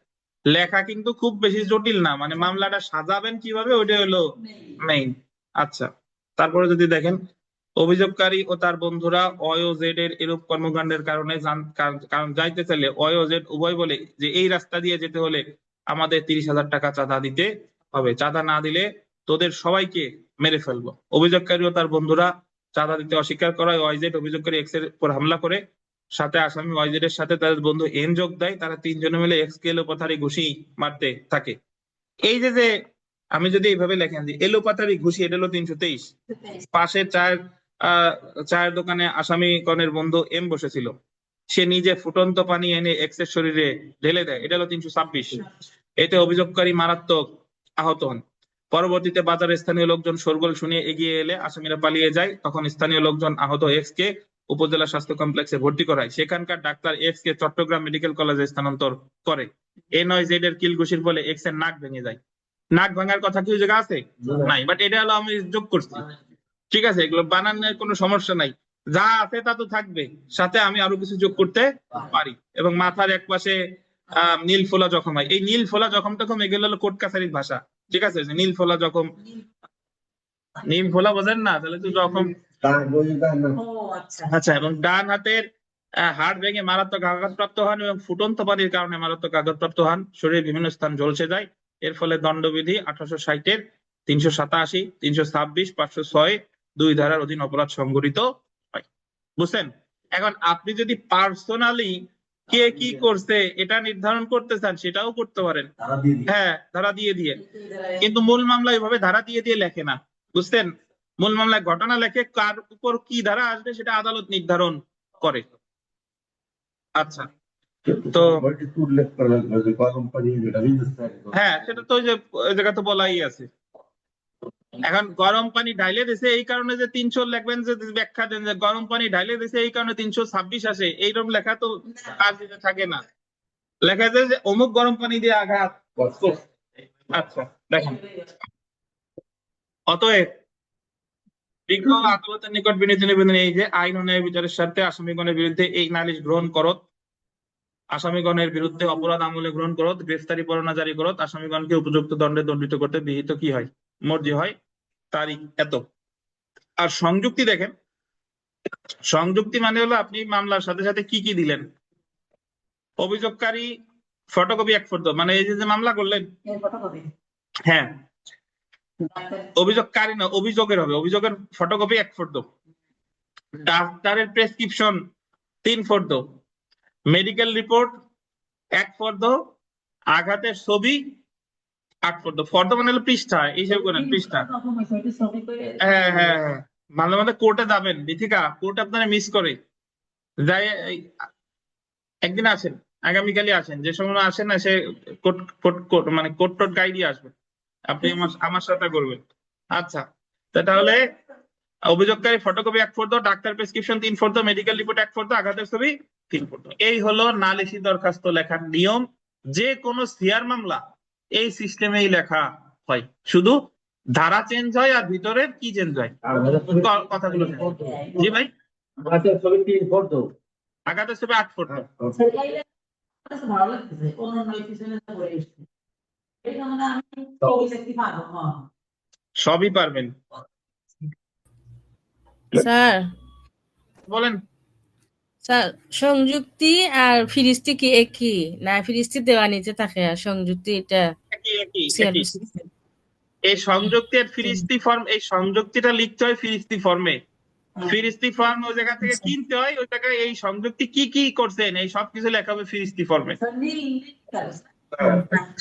লেখা কিন্তু খুব বেশি জটিল না, মানে মামলাটা সাজাবেন কিভাবে ওইটা হলো মেইন। আচ্ছা, তারপরে যদি দেখেন, অভিযোগকারী ও তার বন্ধুরা অয় ও জেড এর এরূপ কর্মকাণ্ডের কারণে কারণ যাইতে চাইলে অয় ও জেড উভয় বলে যে এই রাস্তা দিয়ে যেতে হলে আমাদের 30,000 টাকা চাঁদা দিতে হবে, চাঁদা না দিলে তোদের সবাইকে মেরে ফেলবো। অভিযোগকারী ও তার বন্ধুরা চাঁদা দিতে অস্বীকার করায় ওয়াইজেড অভিযোগকারী এক্স এর উপর হামলা করে, সাথে আসামি ওয়াইজেড এর সাথে তাদের বন্ধু এন যোগ দেয়। তারা 3 জনে মিলে এক্স কে এলোপাথারি ঘুষি মারতে থাকে। এই যে যে আমি যদি এইভাবে লেখেন যে এলোপাথারি ঘুষি, এটা হলো 323। পাশে চায়ের দোকানে আসামিগণের বন্ধু এম বসেছিল, সে নিজে ফুটন্ত পানি এনে এক্স এর শরীরে ঢেলে দেয়, এটা হলো 326। এতে অভিযোগকারী মারাত্মক আহত হন। পরবর্তীতে বাজারের স্থানীয় লোকজন শোরগোল শুনিয়ে এগিয়ে এলে আসামিরা পালিয়ে যায়। তখন স্থানীয় লোকজন আহত এক্স কে উপজেলা স্বাস্থ্য কমপ্লেক্সে ভর্তি করায়। সেখানকার ডাক্তার এক্স কে চট্টগ্রাম মেডিকেল কলেজে স্থানান্তর করে। এ নয় জেড এর কিল ঘুষির ফলে এক্স এর নাক ভেঙে যায়। নাক ভাঙার কথা কি ওই জায়গা আছে? নাই, বাট এটা হলো আমি যোগ করছি। ঠিক আছে, এগুলো বানানোর কোনো সমস্যা নাই, যা আছে তা তো থাকবে, সাথে আমি আরো কিছু যোগ করতে পারি। এবং মাথার এক পাশে নীল ফোলা জখম হয়, এই নীল ফোলা জখম টখম এগুলো হলো কোর্ট কাছারির ভাষা। ঠিক আছে, যে নীল ফোলা জখম, নীল ফোলা বোঝেন না তাহলে তো জখম। আচ্ছা, এবং ডান হাতের হাড় ভেঙে মারাত্মক আঘাতপ্রাপ্ত হন এবং ফুটন্ত পানির কারণে মারাত্মক আঘাতপ্রাপ্ত হন, শরীরের বিভিন্ন স্থান ঝলসে যায়। এর ফলে দণ্ডবিধি 1860-এর 387, 326, 506 2 ধারার অধীন অপরাধ সংঘটিত হয়। বুঝছেন? এখন আপনি যদি পার্সোনালি কে কি করছে এটা নির্ধারণ করতে চান সেটাও করতে পারেন, হ্যাঁ, ধারা দিয়ে দিয়ে। কিন্তু মূল মামলা এইভাবে ধারা দিয়ে দিয়ে লেখে না, বুঝছেন? মূল মামলায় ঘটনা লেখে, কার উপর কি ধারা আসবে সেটা আদালত নির্ধারণ করে। আচ্ছা, তো হ্যাঁ, সেটা তো ওই যে ওই জায়গা তো বলাই আছে। এখন গরম পানি ঢাইলে দিছে এই কারণে যে 300 লিখবেন, যে ব্যাখ্যা দেন যে গরম পানি ঢাইলে দিছে এই কারণে 326 আসে, এইরকম লেখা তো কাজ দিতে থাকে না। লেখা যায় যে অমুক গরম পানি দিয়ে আঘাত করছে। আচ্ছা, দেখেন, অতএব বিজ্ঞ আদালতের নিকট বিনীত নিবেদন এই যে আইন ও ন্যায় বিচারের স্বার্থে আসামিগণের বিরুদ্ধে এই নালিশ গ্রহণ করত, আসামিগণের বিরুদ্ধে অপরাধ আমলে গ্রহণ করত, গ্রেফতারি পরোয়ানা জারি করত, আসামিগণকে উপযুক্ত দণ্ডে দণ্ডিত করতে বিহিত কি হয়, মর্জি হয় তারিখ এত। আর সংযুক্তি দেখেন, সংযুক্তি মানে হলো আপনি মামলার সাথে সাথে কি কি দিলেন। অভিযোগকারী ফটোকপি 1 ফটো, মানে এই যে মামলা করলেন, হ্যাঁ, অভিযোগকারী না, অভিযোগের হবে, অভিযোগের ফটোকপি 1 ফটো। ডাক্তারের প্রেসক্রিপশন 3 ফর্দ, মেডিকেল রিপোর্ট 1 ফর্দ, আঘাতের ছবি 8 ফর্দ। ফর্দ মানে হলো পৃষ্ঠা, এই হিসাব করেন পৃষ্ঠা। হ্যাঁ হ্যাঁ হ্যাঁ, মাঝে মাঝে কোর্টে যাবেন বিথিকা, কোর্ট আপনারা মিস করে যাই। একদিন আসেন, আগামীকালই আসেন, যে সময় আসেন না সে কোর্ট মানে কোর্ট টোট গাইডই আসবেন, আপনি আমার সাথে করবেন। আচ্ছা, তা তাহলে অভিযোগকারী ফটোকপি 1 ফর্দ, ডাক্তার প্রেসক্রিপশন 3 ফর্দ, মেডিকেল রিপোর্ট 1 ফর্দ, আঘাতের ছবি 3 ফর্দ। এই হলো নালিশি দরখাস্ত লেখার নিয়ম। যে কোনো সিআর মামলা এই সিস্টেমেই লেখা হয়, শুধু ধারা চেঞ্জ হয় আর ভিতরের কি চেঞ্জ হয় কথাগুলো change হয়। জি ভাই, আঘাতের ছবি 3 ফর্দ। আঘাতের ছবি 8 ফর্দ। ভালো লাগতেছে অন্য পিছনে পড়ে এসেছে এটা মানে আমি ছবি দেখতে পারবো। হ্যাঁ সবই পারবেন। স্যার বলেন। স্যার সংযুক্তি আর ফিরিস্তি কি একই না? ফিরিস্তি দেওয়া নিচে থাকে আর সংযুক্তি এটা একই একই একই। সিআরপিসি। এই সংযুক্তি আর ফিরিস্তি ফর্ম, এই সংযুক্তিটা লিখতে হয় ফিরিস্তি ফর্মে। ফিরিস্তি ফর্ম ওই জায়গা থেকে কিনতে হয়, ওই জায়গায় এই সংযুক্তি কি কি করছেন এই সবকিছু লেখা হবে ফিরিস্তি ফর্মে,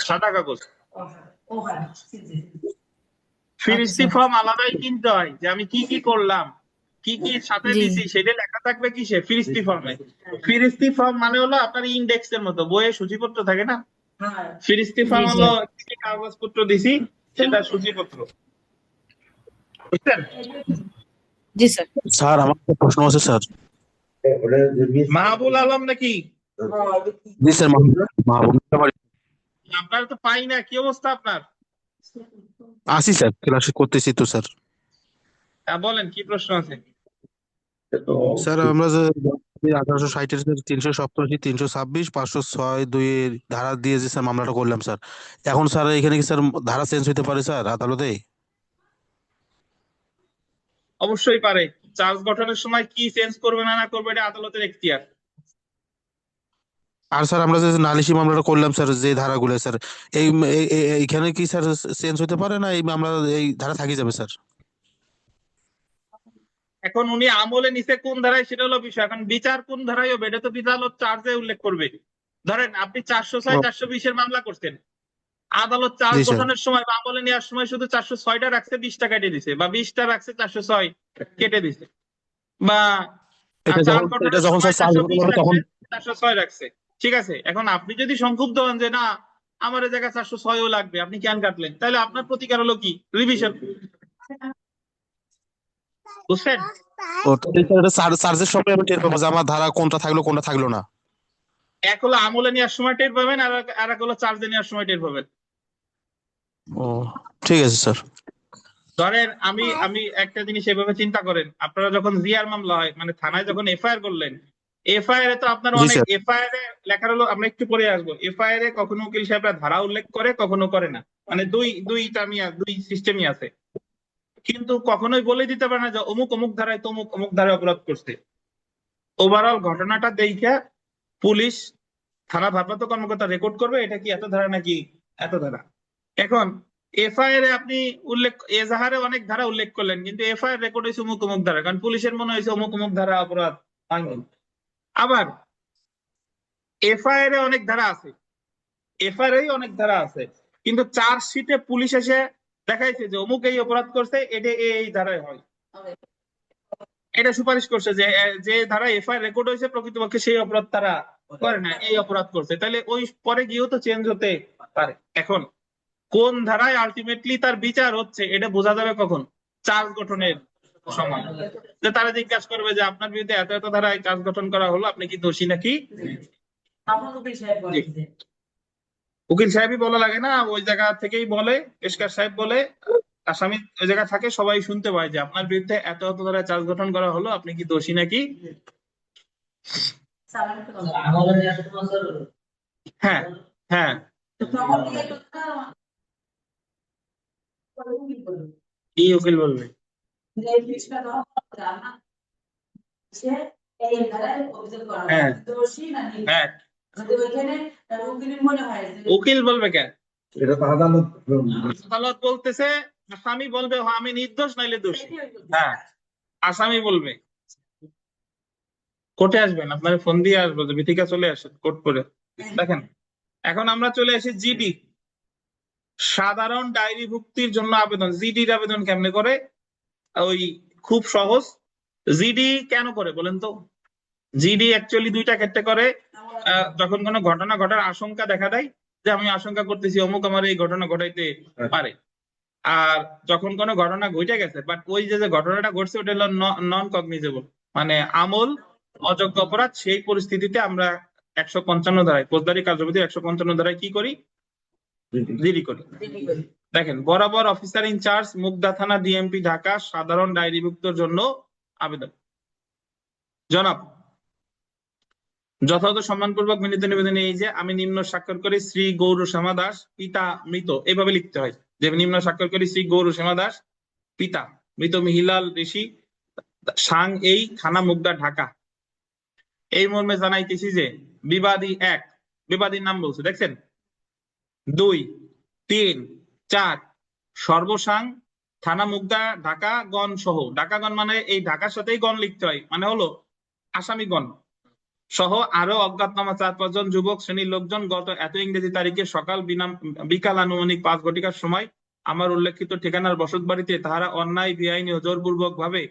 সাদা কাগজ। ফিরিস্তি ফর্ম আলাদাই কিনতে হয়, যে আমি কি কি করলাম, কি কি সাথে জি। দিছি সেটা লেখা থাকবে কিসে, ফিরিস্তি ফর্মে। ফিরিস্তি ফর্ম মানে হলো আপনার ইন্ডেক্স এর মতো, বইয়ে সূচিপত্র থাকে না, ফিরিস্তি ফর্ম জি, হলো কি কি কাগজপত্র দিছি সেটা সূচিপত্র, বুঝছেন? জি স্যার। স্যার আমার একটা প্রশ্ন আছে স্যার। মাহবুল আলম নাকি? জি স্যার, মাহবুব আপনার তো পাই না, কি অবস্থা আপনার? আসি স্যার, ক্লাসে করতেছি তো স্যার। বলেন কি প্রশ্ন আছে? স্যার আমরা যে 1860 এর 387, 326, 506(2) এর ধারা দিয়ে যে স্যার মামলাটা করলাম স্যার, এখন স্যার এখানে কি স্যার ধারা চেঞ্জ হতে পারে স্যার আদালতে? অবশ্যই পারে। চার্জ গঠনের সময় কি চেঞ্জ করবে না না করবে এটা আদালতের এখতিয়ার। আর স্যার আমরা যে নালিশি মামলাটা করলাম স্যার, যে ধারাগুলো স্যার, এই এইখানে কি স্যার চেঞ্জ হতে পারে না এই মামলা এই ধারা থাকি যাবে স্যার? এখন উনি আমলে নিছে কোন ধারায় সেটা হলো বিষয়, এখন বিচার কোন ধারায় হবে এটা তো আদালত চার্জে উল্লেখ করবে। ধরেন আপনি 406, 420 এর মামলা করছেন, আদালত চার্জ জি স্যার। গঠনের সময় বা আমলে নেওয়ার সময় শুধু 406টা রাখছে, 20টা কেটে দিছে, বা 20টা রাখছে 406 কেটে দিছে, বা এটা চার্জ যখন গঠনের যখন সময় স্যার চার্জ 420 হবে তখন রাখছে, 406 রাখছে, ঠিক আছে। এখন আপনি যদি সংক্ষুব্ধ হন যে না আমার এই জায়গায় 406ও লাগবে, আপনি কেন কাটলেন, তাহলে আপনার প্রতিকার হলো কি, রিভিশন। বুঝছেন? ও তাহলে স্যার এটা চার্জের সময় আমি টের পাবো যে আমার ধারা কোনটা থাকলো কোনটা থাকলো না। এক হলো আমলে নেওয়ার সময় টের পাবেন, আর এক হলো চার্জে নেওয়ার সময় টের পাবেন। ও ঠিক আছে স্যার। ধরেন আমি আমি একটা জিনিস এভাবে চিন্তা করেন, আপনারা যখন জিআর মামলা হয় মানে থানায় যখন এফআইআর করলেন, এফআইআর এ তো আপনার জি অনেক স্যার। এফআইআর এ লেখার হলো, আমরা একটু পরে আসবো, এফআইআর এ কখনো উকিল সাহেবরা ধারা উল্লেখ করে কখনো করে না, মানে দুই সিস্টেমই আছে, কিন্তু কখনোই বলে দিতে পারে না যে অমুক অমুক ধারায় তমুক অমুক ধারায় অপরাধ করছে। ওভারঅল ঘটনাটা দেখে পুলিশ, থানা ভারপ্রাপ্ত কর্মকর্তা রেকর্ড করবে এটা কি এত ধারা নাকি এত ধারা। এখন এফআইআর এ আপনি উল্লেখ, এজাহারে অনেক ধারা উল্লেখ করলেন, কিন্তু এফআইআর রেকর্ড হয়েছে অমুক অমুক ধারা, কারণ পুলিশের মনে হয়েছে অমুক অমুক ধারা অপরাধ হয়নি। আবার এফআইআর এ অনেক ধারা আছে, এফআইআর এ অনেক ধারা আছে, কিন্তু চার্জশিটে পুলিশ এসে দেখাইছে যে অমুক এই অপরাধ করছে, এটা এই ধারায় হয়, এটা সুপারিশ করছে যে যে ধারা এফআইআর রেকর্ড হয়েছে প্রকৃতপক্ষে সেই অপরাধ তারা করে না, এই অপরাধ করছে, তাহলে ওই পরে গিয়েও তো চেঞ্জ হতে পারে। এখন কোন ধারায় আলটিমেটলি তার বিচার হচ্ছে এটা বোঝা যাবে কখন, চার্জ গঠনের সময়, যে তারা জিজ্ঞাসা করবে যে আপনার বিরুদ্ধে এত এত ধারায় চার্জ গঠন করা হলো, আপনি কি দোষী নাকি। উকিল সাহেবই বলা লাগে না, ওই জায়গা থেকেই বলে, পেশকার সাহেব বলে, আসামি ওই জায়গা থাকে, সবাই শুনতে পায় যে আপনার বিরুদ্ধে এত এত ধারায় চার্জ গঠন করা হলো, আপনি কি দোষী নাকি। হ্যাঁ হ্যাঁ, কি উকিল বলবে, হ্যাঁ হ্যাঁ, উকিল বলবে কেন, এটা তো আদালত। আদালত বলতেছে, আসামি বলবে "হ্যাঁ, আমি নির্দোষ নাইলে দোষী", হ্যাঁ আসামি বলবে। কোর্টে আসবেন, আপনার ফোন দিয়ে আসবো যে বিথিকা চলে আসেন কোর্ট করে। দেখেন, এখন আমরা চলে আসি জিডি, সাধারণ ডায়েরি ভুক্তির জন্য আবেদন। জিডির আবেদন কেমনে করে? ওই খুব সহজ। জিডি কেন করে বলেন তো? জিডি অ্যাকচুয়ালি দুইটা ক্ষেত্রে করে। যখন কোনো ঘটনা ঘটার আশঙ্কা দেখা দেয়, যে আমি আশঙ্কা করতেছি অমুক আমার এই ঘটনা ঘটাইতে পারে, আর যখন কোনো ঘটনা ঘটে গেছে বাট ওই যে যে ঘটনাটা ঘটছে ওটা হলো নন কগনিজেবল, মানে আমল অযোগ্য অপরাধ, সেই পরিস্থিতিতে আমরা 155 ধারায়, ফৌজদারি কার্যবিধি 155 ধারায় কি করি? জিডি করি। দেখেন, বরাবর অফিসার ইনচার্জ মুগদা থানা ডিএমপি ঢাকা সাধারণ ডায়েরিভুক্তর জন্য আবেদন। জনাব, যথাযথ সম্মানপূর্বক বিনীত নিবেদন এই যে আমি নিম্ন স্বাক্ষর করি শ্রী গৌর শ্যামা দাস পিতা মৃত, এইভাবে লিখতে হয় যে নিম্ন স্বাক্ষর করি শ্রী গৌর শ্যামা দাস পিতা মৃত মিহিলাল ঋষি সাং এই থানা মুগদা ঢাকা, এই মর্মে জানাইতেছি যে বিবাদী 1, বিবাদীর নাম বলছে দেখছেন, 2, 3, 4 সর্বসাং থানা মুগদা ঢাকা গণ সহ, ঢাকা গণ মানে এই ঢাকার সাথেই গণ লিখতে হয়, মানে হলো আসামিগণ সহ আরো অজ্ঞাতনামা 4-5 জন যুবক শ্রেণীর লোকজন গত এত ইংরেজি তারিখে সকাল বিকাল আনুমানিক 5 ঘটিকার সময় আমার উল্লেখিত ঠিকানার বসত বাড়িতে তাহারা অন্যায় বেআইনি ও জোরপূর্বক ভাবে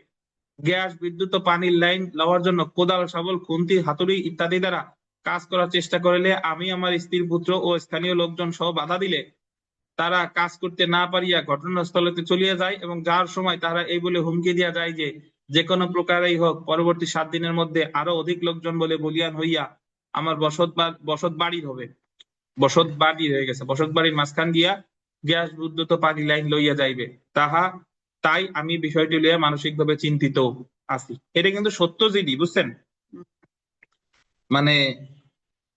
গ্যাস বিদ্যুৎ ও পানির লাইন লওয়ার জন্য কোদাল শাবল খুন্তি হাতুড়ি ইত্যাদি দ্বারা কাজ করার চেষ্টা করলে আমি আমার স্ত্রীর পুত্র ও স্থানীয় লোকজন সহ বাধা দিলে তারা কাজ করতে না পারিয়া ঘটনাস্থলেতে চলিয়া যায় এবং যার সময় তারা এই বলে হুমকি দিয়া যায় যে কোনো প্রকারেই হোক পরবর্তী 7 দিনের মধ্যে আরো অধিক লোকজন বলে বলিয়ান হইয়া আমার বসত বাড়ির হবে, বসত বাড়ি হয়ে গেছে, বসত বাড়ির মাঝখান দিয়া গ্যাস বিদ্যুৎ ও পানি লাইন লইয়া যাইবে, তাই আমি বিষয়টি লইয়া মানসিকভাবে চিন্তিত আছি। এটা কিন্তু সত্য জিডি, বুঝছেন? মানে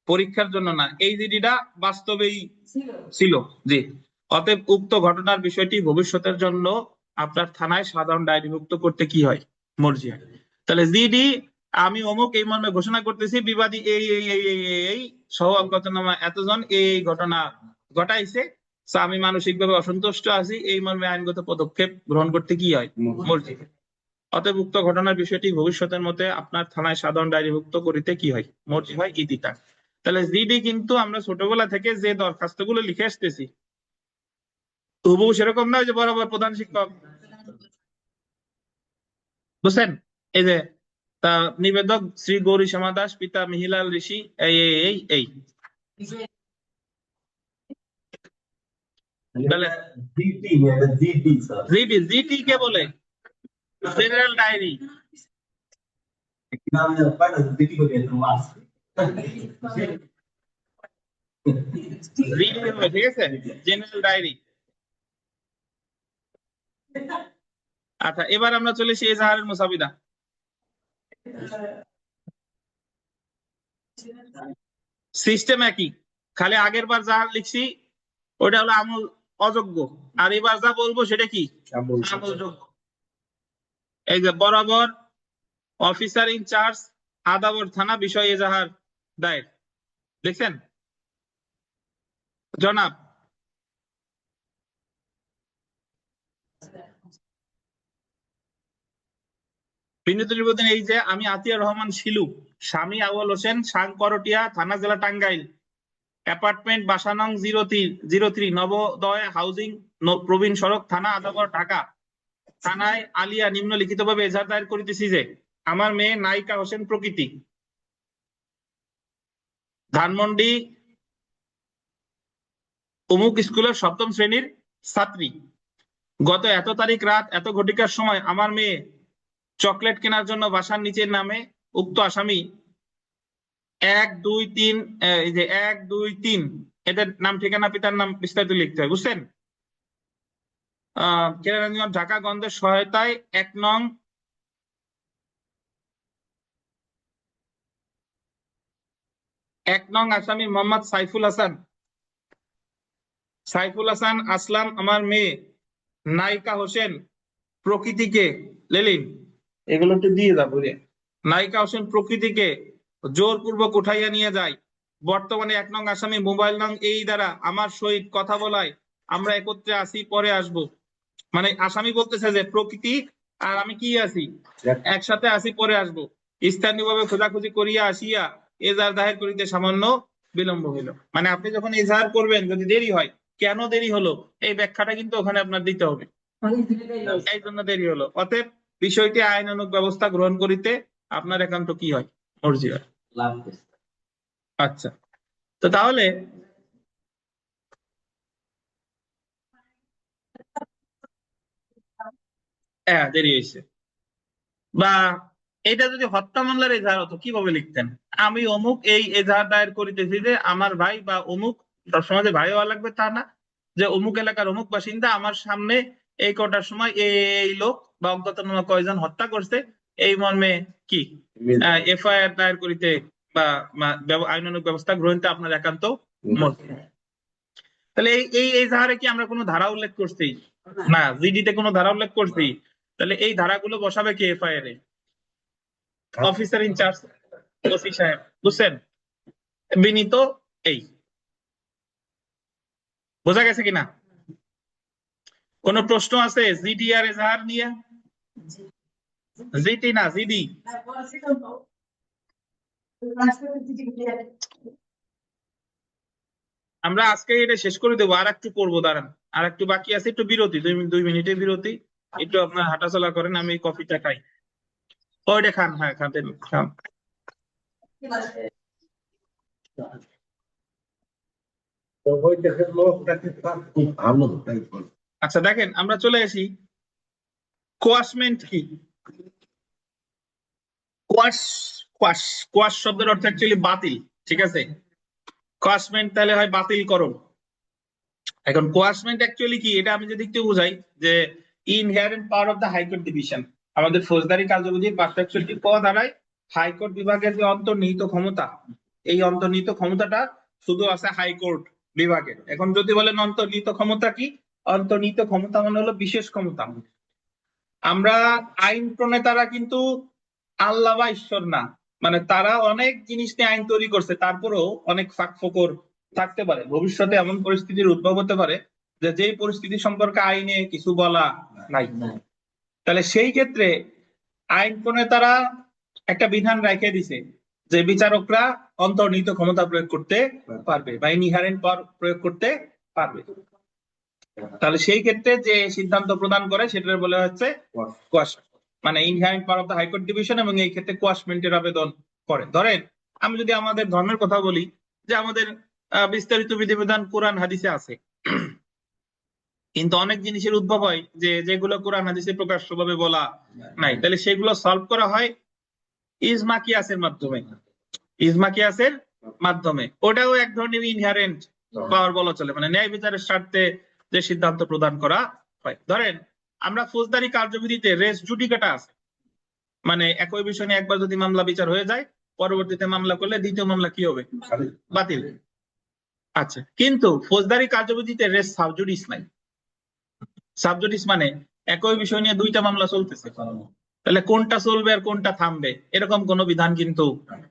পরীক্ষার জন্য না, এই জিডিটা বাস্তবেই ছিল। জি, অতএব উক্ত ঘটনার বিষয়টি ভবিষ্যতের জন্য আপনার থানায় সাধারণ ডায়েরিভুক্ত করতে কি হয়? মর্জি হয়। তাহলে জিডি আমি অমুক এই মর্মে ঘোষণা করতেছি বিবাদী এই এই এই এই এই এই সহ অজ্ঞাতনামা এতজন এই ঘটনা ঘটাইছে, আমি মানসিকভাবে অসন্তুষ্ট আছি, এই মর্মে আইনগত পদক্ষেপ গ্রহণ করতে কি হয়? মর্জি। অতএব উক্ত ঘটনার বিষয়টি ভবিষ্যতের মধ্যে আপনার থানায় সাধারণ ডায়েরিভুক্ত করিতে কি হয়? মর্জি হয়, ইতিতা। তাহলে জিডি কিন্তু আমরা ছোটবেলা থেকে যে দরখাস্তগুলো লিখে আসতেছি হুবহু সেরকম না, যে বরাবর প্রধান শিক্ষক, বুঝছেন? এই যে তা নিবেদক শ্রী গৌরী শ্যামা দাস পিতা মিহিলাল ঋষি এই এই এই তাহলে জিডি, জিডি কে বলে জেনারেল ডায়েরি। জিডি হবে, ঠিক আছে, জেনারেল ডায়েরি। আচ্ছা, এবার আমরা চলে এসেছি এজাহারের মুসাবিদা। সিস্টেম একই, খালি আগের বার যা লিখছি ওটা হলো আমল অযোগ্য, আর এবার যা বলবো সেটা কি? আমলযোগ্য। এই যে বরাবর অফিসার ইনচার্জ আদাবর থানা বিষয় এজাহার দায়ের, দেখছেন জনাব? বিনীত নিবেদন এই যে আমি আতিয়া রহমান শিলু স্বামী আউয়াল হোসেন সাং করটিয়া থানা জেলা টাঙ্গাইল অ্যাপার্টমেন্ট বাসা নং 03 নবোদয় হাউজিং প্রবীণ সড়ক থানা আদাবর ঢাকা থানায় আলিয়া নিম্নলিখিত ভাবে এজাহার দায়ের করিতেছি যে আমার মেয়ে নায়িকা হোসেন প্রকৃতি ধানমন্ডি অমুক স্কুলের 7ম শ্রেণীর ছাত্রী, গত এত তারিখ রাত এত ঘটিকার সময় আমার মেয়ে চকলেট কেনার জন্য বাসার নিচের নামে উক্ত আসামি 1, 2, 3 এই যে 1, 2, 3 এদের নাম ঠিকানা পিতার নাম বিস্তারিত লিখতে হয়, বুঝছেন? কেরানীগঞ্জ ঢাকা গন্ধের সহায়তায় 1 নং আসামি মোহাম্মদ সাইফুল হাসান আসলাম আমার মেয়ে নায়িকা হোসেন প্রকৃতিকে লেলিন, এগুলো একটু দিয়ে যাবো রে, নায়িকা হোসেন প্রকৃতিকে জোরপূর্বক উঠাইয়া নিয়ে যায়। বর্তমানে 1 নং আসামি মোবাইল নং এই দ্বারা আমার সহিত কথা বলায় আমরা একত্রে আসি, পরে আসব। মানে আসামি বলতেছে যে প্রকৃতি আর আমি কি আছি, একসাথে আসি, পরে আসবো। স্থানীয়ভাবে খোঁজাখুঁজি করিয়া আসিয়া এজাহার দায়ের করিতে সামান্য বিলম্ব হইল। মানে আপনি যখন এজাহার করবেন যদি দেরি হয়, কেন দেরি হলো এই ব্যাখ্যাটা কিন্তু ওখানে আপনার দিতে হবে, এই জন্য দেরি হলো। অতএব বিষয়টি আইনানুগ ব্যবস্থা গ্রহণ করিতে আপনার একান্ত কি হয়, মর্জি হয়। আচ্ছা, তো তাহলে হ্যাঁ দেরি হয়েছে। বা এটা যদি হত্যা মামলার এজাহার হতো কিভাবে লিখতেন? আমি অমুক এই এজাহার দায়ের করিতেছি যে আমার ভাই বা অমুক, সবসময় যে ভাই হওয়া লাগবে তা না, যে অমুক এলাকার অমুক বাসিন্দা আমার সামনে এই কটার সময় এই লোক বা অজ্ঞাতনামা কয়জন হত্যা করছে, এই মর্মে কি এফআইআর দায়ের করিতে বা আইনানুগ ব্যবস্থা গ্রহণে আপনার একান্ত মত। তাহলে এই এজাহারে কি আমরা কোনো ধারা উল্লেখ করছি? না। জিডিতে কোনো ধারা উল্লেখ করছি? তাহলে এই ধারাগুলো বসাবে কে এফআইআর এ? অফিসার ইনচার্জ, ওসি সাহেব। বুঝছেন? বিনীত এই বোঝা গেছে কিনা? কোন প্রশ্ন আছে জিডি আর এজাহার নিয়ে? জিটি না, জিডি। আমরা আজকে এটা শেষ করে দেবো, আর একটু করবো, দাঁড়ান আর একটু বাকি আছে, একটু বিরতি, 2 মিনিটের বিরতি, একটু আপনার হাঁটাচলা করেন, আমি কফিটা খাই। ওইটা খান, হ্যাঁ খান। তো ওই দেশের লোকটাকে তার খুব ভালো তাই বলে। আচ্ছা দেখেন, আমরা চলে আসি কোয়াশমেন্ট কি। কোয়াশ কোয়াশ কোয়াশ শব্দের অর্থ অ্যাকচুয়ালি বাতিল, ঠিক আছে? কোয়াশমেন্ট তাহলে হয় বাতিলকরণ। এখন কোয়াশমেন্ট অ্যাকচুয়ালি কি, এটা আমি যদি একটু বুঝাই, যে inherent power of the high court division, আমাদের ফৌজদারি কার্যবিধির 561 ক ধারায় হাইকোর্ট বিভাগের যে অন্তর্নিহিত ক্ষমতা, এই অন্তর্নিহিত ক্ষমতাটা শুধু আছে হাইকোর্ট বিভাগের। এখন যদি বলেন অন্তর্নিহিত ক্ষমতা কি, অন্তর্নিহিত ক্ষমতা মানে হলো বিশেষ ক্ষমতা। আমরা আইন প্রণেতারা কিন্তু আল্লাহ বা ঈশ্বর না, মানে তারা অনেক জিনিস নিয়ে আইন তৈরি করছে, তারপরেও অনেক ফাঁকফোকর থাকতে পারে, ভবিষ্যতে এমন পরিস্থিতির উদ্ভব হতে পারে যে যেই পরিস্থিতি সম্পর্কে আইনে কিছু বলা নাই। তাহলে সেই ক্ষেত্রে আইন প্রণেতারা একটা বিধান রেখে দিছে যে বিচারকরা অন্তর্নিহিত ক্ষমতা প্রয়োগ করতে পারবে বা ইনহেরেন্ট পাওয়ার প্রয়োগ করতে পারবে। তাহলে সেই ক্ষেত্রে যে সিদ্ধান্ত প্রদান করে সেটা বলা হচ্ছে কোয়াশ, মানে inherent power of the high court division, এবং এই ক্ষেত্রে কোয়াশমেন্টের আবেদন করে। ধরেন আমি যদি আমাদের ধর্মের কথা বলি, যে আমাদের বিস্তারিত বিধিবিধান কোরআন হাদিসে আছে, কিন্তু অনেক জিনিসের উদ্ভব হয় যে যেগুলো কোরআন হাদিসে প্রকাশ্যভাবে বলা নাই, তাহলে সেগুলো সলভ করা হয় ইজমা কিয়াসের মাধ্যমে। ইজমা কিয়াসের মাধ্যমে ওটাও এক ধরনের ইনহেরেন্ট পাওয়ার বলা চলে, মানে ন্যায় বিচারের স্বার্থে যে সিদ্ধান্ত প্রদান করা হয়। ধরেন আমরা ফৌজদারি কার্যবিধিতে রেস জুডিকাটা আছে, মানে একই বিষয় নিয়ে একবার যদি মামলা বিচার হয়ে যায়, পরবর্তীতে মামলা করলে দ্বিতীয় মামলা কি হবে, বাতিল। আচ্ছা, কিন্তু ফৌজদারি কার্যবিধিতে রেস সাবজুডিস নাই। সাবজুডিস মানে একই বিষয় নিয়ে দুইটা মামলা চলতেছে, তাহলে কোনটা চলবে আর কোনটা থামবে এরকম কোনো বিধান কিন্তু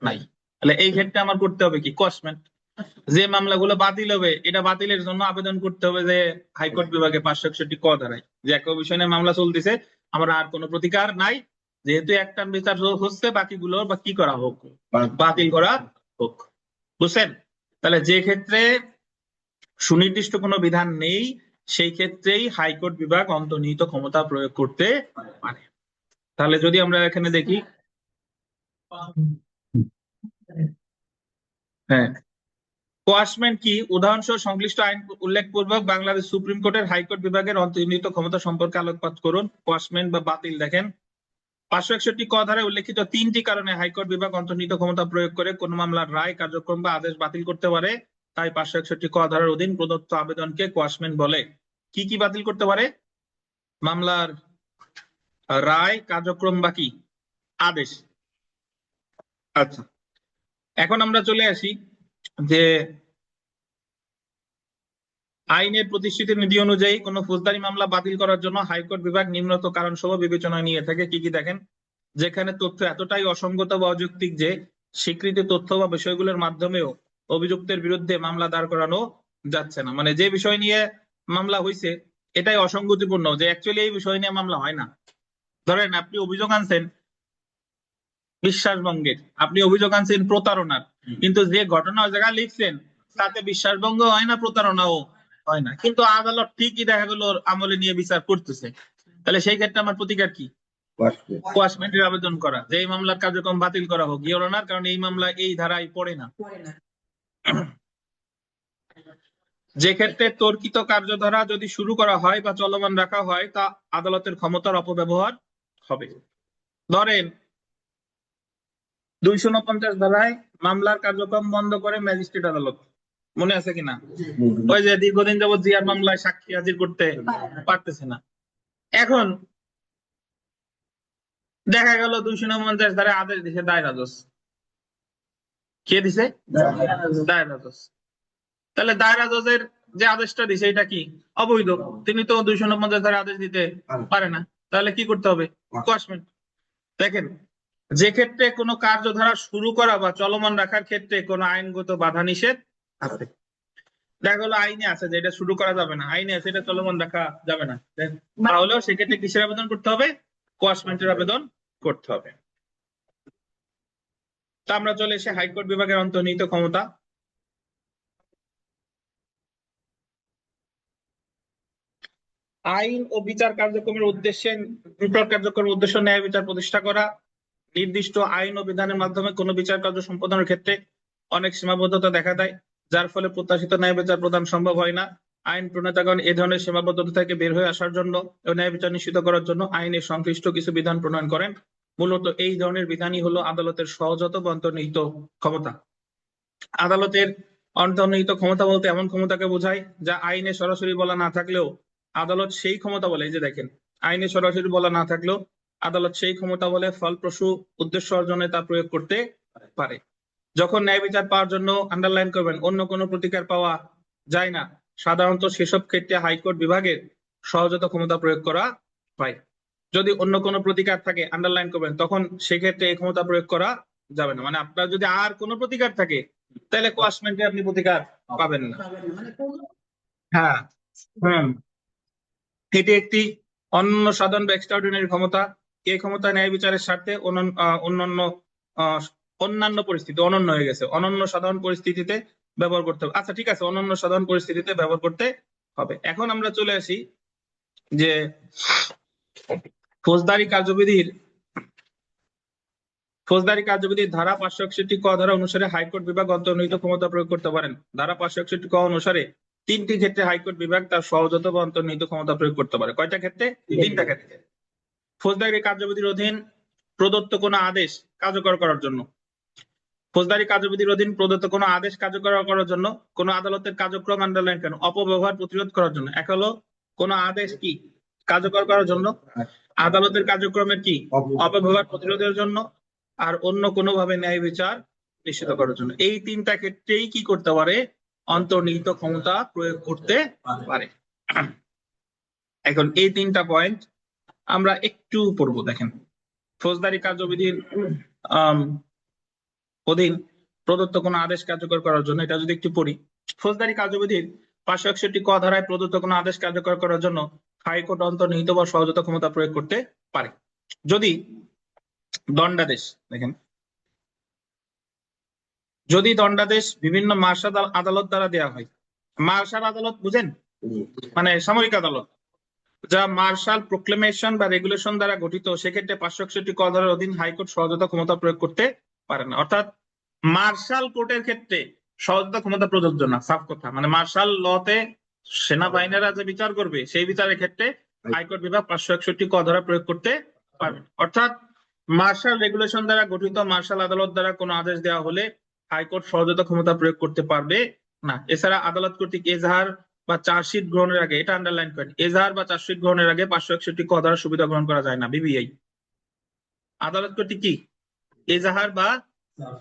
নাই। তাহলে এই ক্ষেত্রে আমার করতে হবে কি, কোয়াশমেন্ট। যে মামলাগুলো বাতিল হবে, এটা বাতিলের জন্য আবেদন করতে হবে যে হাইকোর্ট বিভাগে 561 ক ধারায়, যে একই বিষয় নিয়ে মামলা চলতেছে, আমার আর কোনো প্রতিকার নাই, যেহেতু একটা বিচার হচ্ছে, বাকিগুলো বা কি করা হোক, বাতিল করা হোক। বুঝছেন? তাহলে যে ক্ষেত্রে সুনির্দিষ্ট কোনো বিধান নেই, সেই ক্ষেত্রেই হাইকোর্ট বিভাগ অন্তর্নিহিত ক্ষমতা প্রয়োগ করতে পারে। তাহলে যদি আমরা এখানে দেখি, হ্যাঁ কোয়াশমেন্ট কি, উদাহরণসহ সংশ্লিষ্ট আইন উল্লেখপূর্বক বাংলাদেশ সুপ্রিম কোর্টের হাইকোর্ট বিভাগের অন্তর্নিহিত ক্ষমতা সম্পর্কে আলোকপাত করুন। কোয়াশমেন্ট বা বাতিল দেখেন 561 ক ধারায় উল্লেখিত 3টি কারণে হাইকোর্ট বিভাগ অন্তর্নিহিত ক্ষমতা প্রয়োগ করে কোন মামলার রায়, কার্যক্রম বা আদেশ বাতিল করতে পারে। তাই 561 ক ধারার অধীন প্রদত্ত আবেদনকে কোয়াশমেন্ট বলে। কি কি বাতিল করতে পারে? মামলার রায়, কার্যক্রম বা কি আদেশ। আচ্ছা, এখন আমরা চলে আসি যে আইনের প্রতিষ্ঠিত নীতি অনুযায়ী কোন ফৌজদারি মামলা বাতিল করার জন্য হাইকোর্ট বিভাগ নিম্নোক্ত কারণ সহ বিবেচনায় নিয়ে থাকে। কি কি দেখেন, যেখানে তথ্য এতটাই অসঙ্গত বা অযৌক্তিক যে স্বীকৃত তথ্য বা বিষয়গুলোর মাধ্যমেও অভিযুক্তের বিরুদ্ধে মামলা দাঁড় করানো যাচ্ছে না, মানে যে বিষয় নিয়ে মামলা হয়েছে এটাই অসঙ্গতিপূর্ণ, যে অ্যাকচুয়ালি এই বিষয় নিয়ে মামলা হয় না। ধরেন আপনি অভিযোগ আনছেন, বিশ্বাসভঙ্গের, আপনি অভিযোগ আনছেন প্রতারণার, কিন্তু যে ঘটনা ওই জায়গায় লিখছেন তাতে বিশ্বাসভঙ্গ হয় না, প্রতারণাও হয় না, কিন্তু আদালত ঠিকই দেখা গেল ওর আমলে নিয়ে বিচার করতেছে। তাহলে সেই ক্ষেত্রে আমার প্রতিকার কি? কোয়াশমেন্টের আবেদন করা, যে এই মামলার কার্যক্রম বাতিল করা হোক, ইওর অনার, কারণ এই মামলা এই ধারায় পড়ে না। পড়ে না। যে ক্ষেত্রে তর্কিত কার্যধারা যদি শুরু করা হয় বা চলমান রাখা হয় তা আদালতের ক্ষমতার অপব্যবহার হবে। ধরেন 249 ধারায় মামলার কার্যক্রম বন্ধ করে ম্যাজিস্ট্রেট আদালত, মনে আছে কিনা? ওই যে দীর্ঘদিন যাবত জিয়ার মামলায় সাক্ষী হাজির করতে পারতেছে না, এখন দেখা গেল 249 ধারায় আদেশ দিছে দায়রা জজ। কে দিছে? দায়রা জজ। তাহলে দায়রা জজের যে আদেশটা দিছে এটা কি? অবৈধ। তিনি তো 249 ধারায় আদেশ দিতে পারে না, তাহলে কি করতে হবে? কোয়াশমেন্ট। দেখেন, যে ক্ষেত্রে কোনো কার্যধারা শুরু করা বা চলমান রাখার ক্ষেত্রে কোনো আইনগত বাধা নিষেধ আছে, দেখা গেলো আইনে আছে যে এটা শুরু করা যাবে না, আইনে আছে এটা চলমান রাখা যাবে না, তাহলেও সেক্ষেত্রে কিসের আবেদন করতে হবে? কোয়াশমেন্টের আবেদন করতে হবে। তা আমরা চলে এসে হাইকোর্ট বিভাগের অন্তর্নিহিত ক্ষমতা। আইন ও বিচার কার্যক্রমের উদ্দেশ্যে ন্যায় বিচার প্রতিষ্ঠা করা। নির্দিষ্ট আইন ও বিধানের মাধ্যমে কোনো বিচার কার্য সম্পাদনের ক্ষেত্রে অনেক সীমাবদ্ধতা দেখা দেয়, যার ফলে প্রত্যাশিত ন্যায় বিচার প্রদান সম্ভব হয় না। আইন প্রণেতাগণ এ ধরনের সীমাবদ্ধতা থেকে বের হয়ে আসার জন্য ও ন্যায় বিচার নিশ্চিত করার জন্য আইনের সংশ্লিষ্ট কিছু বিধান প্রণয়ন করেন। মূলত এই ধরনের বিধানই হলো আদালতের সহজাত বা অন্তর্নিহিত ক্ষমতা। আদালতের অন্তর্নিহিত ক্ষমতা বলতে এমন ক্ষমতাকে বোঝায় যা আইনে সরাসরি বলা না থাকলেও আদালত সেই ক্ষমতা বলে, এই যে দেখেন, আইনে সরাসরি বলা না থাকলেও আদালত সেই ক্ষমতা বলে ফলপ্রসূ উদ্দেশ্য অর্জনে তা প্রয়োগ করতে পারে। যখন ন্যায় বিচার পাওয়ার জন্য, আন্ডারলাইন করবেন, অন্য কোনো প্রতিকার পাওয়া যায় না, সাধারণত সেসব ক্ষেত্রে হাইকোর্ট বিভাগের সহজাত ক্ষমতা প্রয়োগ করা হয়। যদি অন্য কোনো প্রতিকার থাকে, আন্ডারলাইন করবেন, তখন সেক্ষেত্রে এই ক্ষমতা প্রয়োগ করা যাবে না। মানে আপনার যদি আর কোনো প্রতিকার থাকে তাহলে কোয়াশমেন্টে আপনি প্রতিকার পাবেন না। মানে কোনো হ্যাঁ, হুম, এটি একটি অনন্য সাধারণ বা এক্সট্রাঅর্ডিনারি ক্ষমতা। এই ক্ষমতা ন্যায় বিচারের স্বার্থে অন্যান্য পরিস্থিতি, অনন্য হয়ে গেছে, অনন্য সাধারণ পরিস্থিতিতে ব্যবহার করতে হবে। আচ্ছা ঠিক আছে, অনন্য সাধারণ পরিস্থিতিতে ব্যবহার করতে হবে। এখন আমরা চলে আসি যে ফৌজদারি কার্যবিধির ধারা 561 ক ধারা অনুসারে হাইকোর্ট বিভাগ অন্তর্নিহিত ক্ষমতা প্রয়োগ করতে পারেন। ধারা 561 ক অনুসারে 3টি ক্ষেত্রে হাইকোর্ট বিভাগ তার সহজাত বা অন্তর্নিহিত ক্ষমতা প্রয়োগ করতে পারে। কয়টা ক্ষেত্রে? 3টা ক্ষেত্রে। ফৌজদারি কার্যবিধির অধীন প্রদত্ত কোনো আদেশ কার্যকর করার জন্য, ফৌজদারি কার্যবিধির অধীন প্রদত্ত কোনো আদেশ কার্যকর করার জন্য, কোনো আদালতের কার্যক্রম, আন্ডারলাইন কেন, অপব্যবহার প্রতিরোধ করার জন্য। এক হলো কোনো আদেশ কি কার্যকর করার জন্য, আদালতের কার্যক্রমের কি অপব্যবহার প্রতিরোধের জন্য, আর অন্য কোনো ভাবে ন্যায় বিচার নিশ্চিত করার জন্য। এই 3টা ক্ষেত্রেই কি করতে পারে? অন্তর্নিহিত ক্ষমতা প্রয়োগ করতে পারে। এখন এই 3টা পয়েন্ট আমরা একটু পড়বো। দেখেন, ফৌজদারি কার্যবিধির অধীন প্রদত্ত কোনো আদেশ কার্যকর করার জন্য, এটা যদি একটু পড়ি। ফৌজদারি কার্যবিধির 561 ক ধারায় প্রদত্ত কোনো আদেশ কার্যকর করার জন্য হাইকোর্ট অন্তর্নিহিত বা সহজাত ক্ষমতা প্রয়োগ করতে পারে। যদি দণ্ডাদেশ, দেখেন, যদি দণ্ডাদেশ বিভিন্ন মার্শাল আদালত দ্বারা দেওয়া হয়। মার্শাল আদালত বুঝেন? মানে সামরিক আদালত, যা মার্শাল প্রোক্লেমেশন বা রেগুলেশন দ্বারা গঠিত, সেক্ষেত্রে 561 ক ধারার অধীন হাইকোর্ট সহজাত ক্ষমতা প্রয়োগ করতে পারে না। অর্থাৎ মার্শাল কোর্টের ক্ষেত্রে সহজাত ক্ষমতা প্রযোজ্য না, সাফ কথা। মানে মার্শাল লতে সেনাবাহিনীরা যে বিচার করবে, সেই বিচারের ক্ষেত্রে হাইকোর্ট বিভাগ 561 ক ধারা প্রয়োগ করতে পারবে। অর্থাৎ মার্শাল রেগুলেশন দ্বারা গঠিত মার্শাল আদালত দ্বারা কোনো আদেশ দেওয়া হলে হাইকোর্ট সহজাত ক্ষমতা প্রয়োগ করতে পারবে না। এছাড়া আদালত কর্তৃক এজাহার বা চার্জশিট গ্রহণের আগে, এটা আন্ডারলাইন করেন, এজাহার বা চার্জশিট গ্রহণের আগে 561 ক ধারার সুবিধা গ্রহণ করা যায় না। বিবিআই আদালত কর্তৃক কি এজাহার বা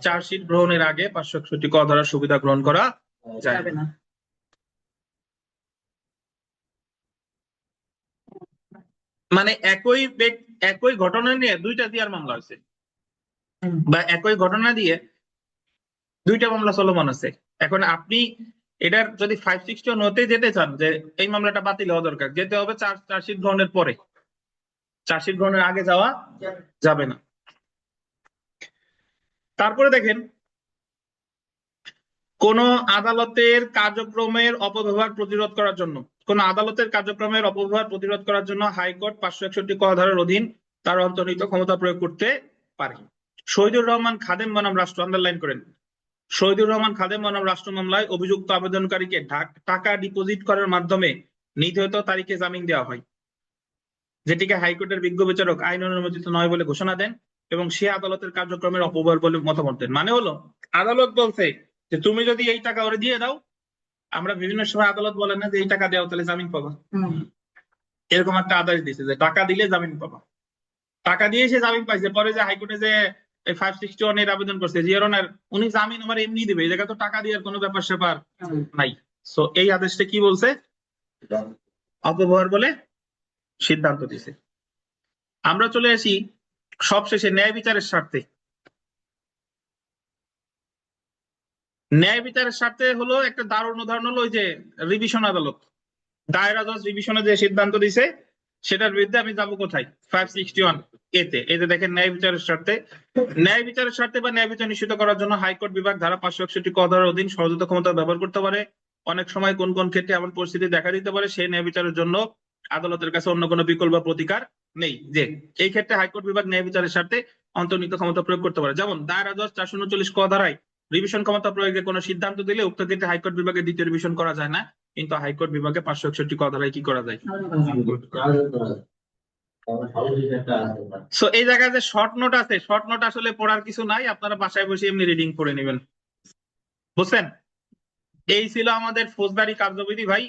চার্জশিট গ্রহণের আগে 561 ক ধারার সুবিধা গ্রহণ করা যাবে না। মানে একই ঘটনা নিয়ে 2টা জিআর মামলা হয়েছে, বা একই ঘটনা দিয়ে 2টা মামলা চলমান আছে। এখন আপনি এটার যদি 561 হতে যেতে চান যে এই মামলাটা বাতিল হওয়া দরকার, যেতে হবে চার্জশিট গ্রহণের পরে, চার্জশিট গ্রহণের আগে যাওয়া যাবে না। তারপরে দেখেন, কোন আদালতের কার্যক্রমের অপব্যবহার প্রতিরোধ করার জন্য, কোন আদালতের কার্যক্রমের অপব্যবহার প্রতিরোধ করার জন্য হাইকোর্ট 561 ক ধারার অধীন তার অন্তর্নিহিত ক্ষমতা প্রয়োগ করতে পারে। শহীদুর রহমান খাদেম বনাম রাষ্ট্র, আন্ডারলাইন করেন, শহীদুর রহমান খাদেম বনাম রাষ্ট্র মামলায় অভিযুক্ত আবেদনকারীকে টাকা ডিপোজিট করার মাধ্যমে নির্ধারিত তারিখে জামিন দেওয়া হয়, যেটিকে হাইকোর্টের বিজ্ঞ বিচারক আইন অনুমোদিত নয় বলে ঘোষণা দেন এবং সে আদালতের কার্যক্রমের অপব্যবহার বলে মতামত দেন। মানে হলো, আদালত বলছে যে তুমি যদি এই টাকা ওরে দিয়ে দাও, আমরা বিভিন্ন সময় আদালত বলে না যে এই টাকা দেওয়া তাহলে জামিন পাবা, এরকম একটা আদেশ দিয়েছে যে টাকা দিলে জামিন পাবা। টাকা দিয়ে সে জামিন পাইছে, পরে যে হাইকোর্টে যে 561 এর আবেদন করছে, জিওর অনার উনি জামিন আমার এমনি দিবে, এই জায়গায় তো টাকা দেওয়ার কোনো ব্যাপার স্যাপার নাই। সো এই আদেশটা কি বলছে, অপব্যবহার বলে সিদ্ধান্ত দিছে। আমরা চলে আসি সবশেষে ন্যায় বিচারের স্বার্থে। ন্যায় বিচারের স্বার্থে হলো একটা দারুণ উদাহরণ হলো ওই যে রিভিশন আদালত, দায়রা জজ রিভিশনে যে সিদ্ধান্ত দিছে সেটার বিরুদ্ধে আমি যাবো কোথায়, 561 এতে। এই যে দেখেন, ন্যায় বিচারের স্বার্থে, ন্যায় বিচারের স্বার্থে বা ন্যায় বিচার নিশ্চিত করার জন্য হাইকোর্ট বিভাগ ধারা 561 ক ধারার অধীন সহযোগিতা ক্ষমতা ব্যবহার করতে পারে। অনেক সময় কোন কোন ক্ষেত্রে এমন পরিস্থিতি দেখা দিতে পারে সেই ন্যায় বিচারের জন্য আদালতের কাছে অন্য কোনো বিকল্প বা প্রতিকার নেই, যে এই ক্ষেত্রে হাইকোর্ট বিভাগ ন্যায় বিচারের স্বার্থে অন্তর্নিহিত ক্ষমতা প্রয়োগ করতে পারে। যেমন দায়রা জজ 439 ক ধারায় রিভিশন ক্ষমতা প্রয়োগে কোনো সিদ্ধান্ত দিলে উক্ত ক্ষেত্রে হাইকোর্ট বিভাগে দ্বিতীয় রিভিশন করা যায় না, কিন্তু হাইকোর্ট বিভাগে 561 ক ধারায় কি করা যায়। সো এই জায়গায় যে শর্ট নোট আছে, শর্ট নোট আসলে পড়ার কিছু নাই, আপনারা বাসায় বসে এমনি রিডিং করে নেবেন, বুঝছেন? এই ছিল আমাদের ফৌজদারি কার্যবিধি ভাই।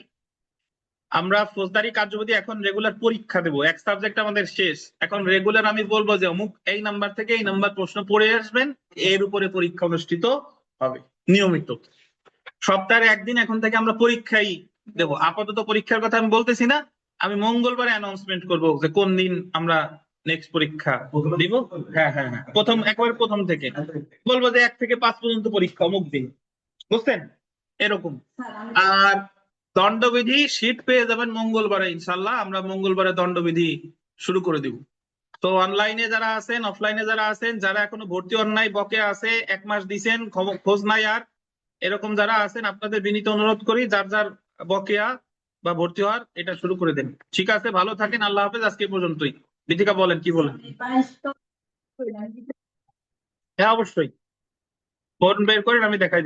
আমরা ফৌজদারি কার্যবিধি এখন রেগুলার পরীক্ষা দেবো, এক সাবজেক্ট আমাদের শেষ, এখন রেগুলার আমি বলবো যে অমুক এই নাম্বার থেকে এই নাম্বার প্রশ্ন পড়ে আসবেন, এর উপরে পরীক্ষা অনুষ্ঠিত হবে নিয়মিত। সপ্তাহে একদিন এখন থেকে আমরা পরীক্ষাই দেব। আপাতত পরীক্ষার কথা আমি বলতেছি না, আমি মঙ্গলবারে অ্যানাউন্সমেন্ট করবো যে কোন দিন আমরা নেক্সট পরীক্ষা দিব। হ্যাঁ হ্যাঁ হ্যাঁ, একেবারে প্রথম থেকে বলবো যে 1 থেকে 5 পর্যন্ত পরীক্ষা অমুক দিন, বুঝছেন এরকম। আর দণ্ডবিধি শীট পেয়ে যাবেন মঙ্গলবারে, ইনশাল্লাহ আমরা মঙ্গলবারে দণ্ডবিধি শুরু করে দিব। তো অনলাইনে যারা আছেন, অফলাইনে যারা আছেন, যারা এখনো ভর্তি হন নাই, বকেয়া আছে, 1 মাস দিছেন, খোঁজ নাই আর, এরকম যারা আছেন আপনাদের বিনীত অনুরোধ করি যার যার বকেয়া বা ভর্তি হওয়ার এটা শুরু করে দেন। ঠিক আছে, ভালো থাকেন, আল্লাহ হাফেজ, আজকে এই পর্যন্তই। দীপিকা বলেন, কি বলেন? হ্যাঁ অবশ্যই, ফোন বের করেন, আমি দেখাই দিচ্ছি।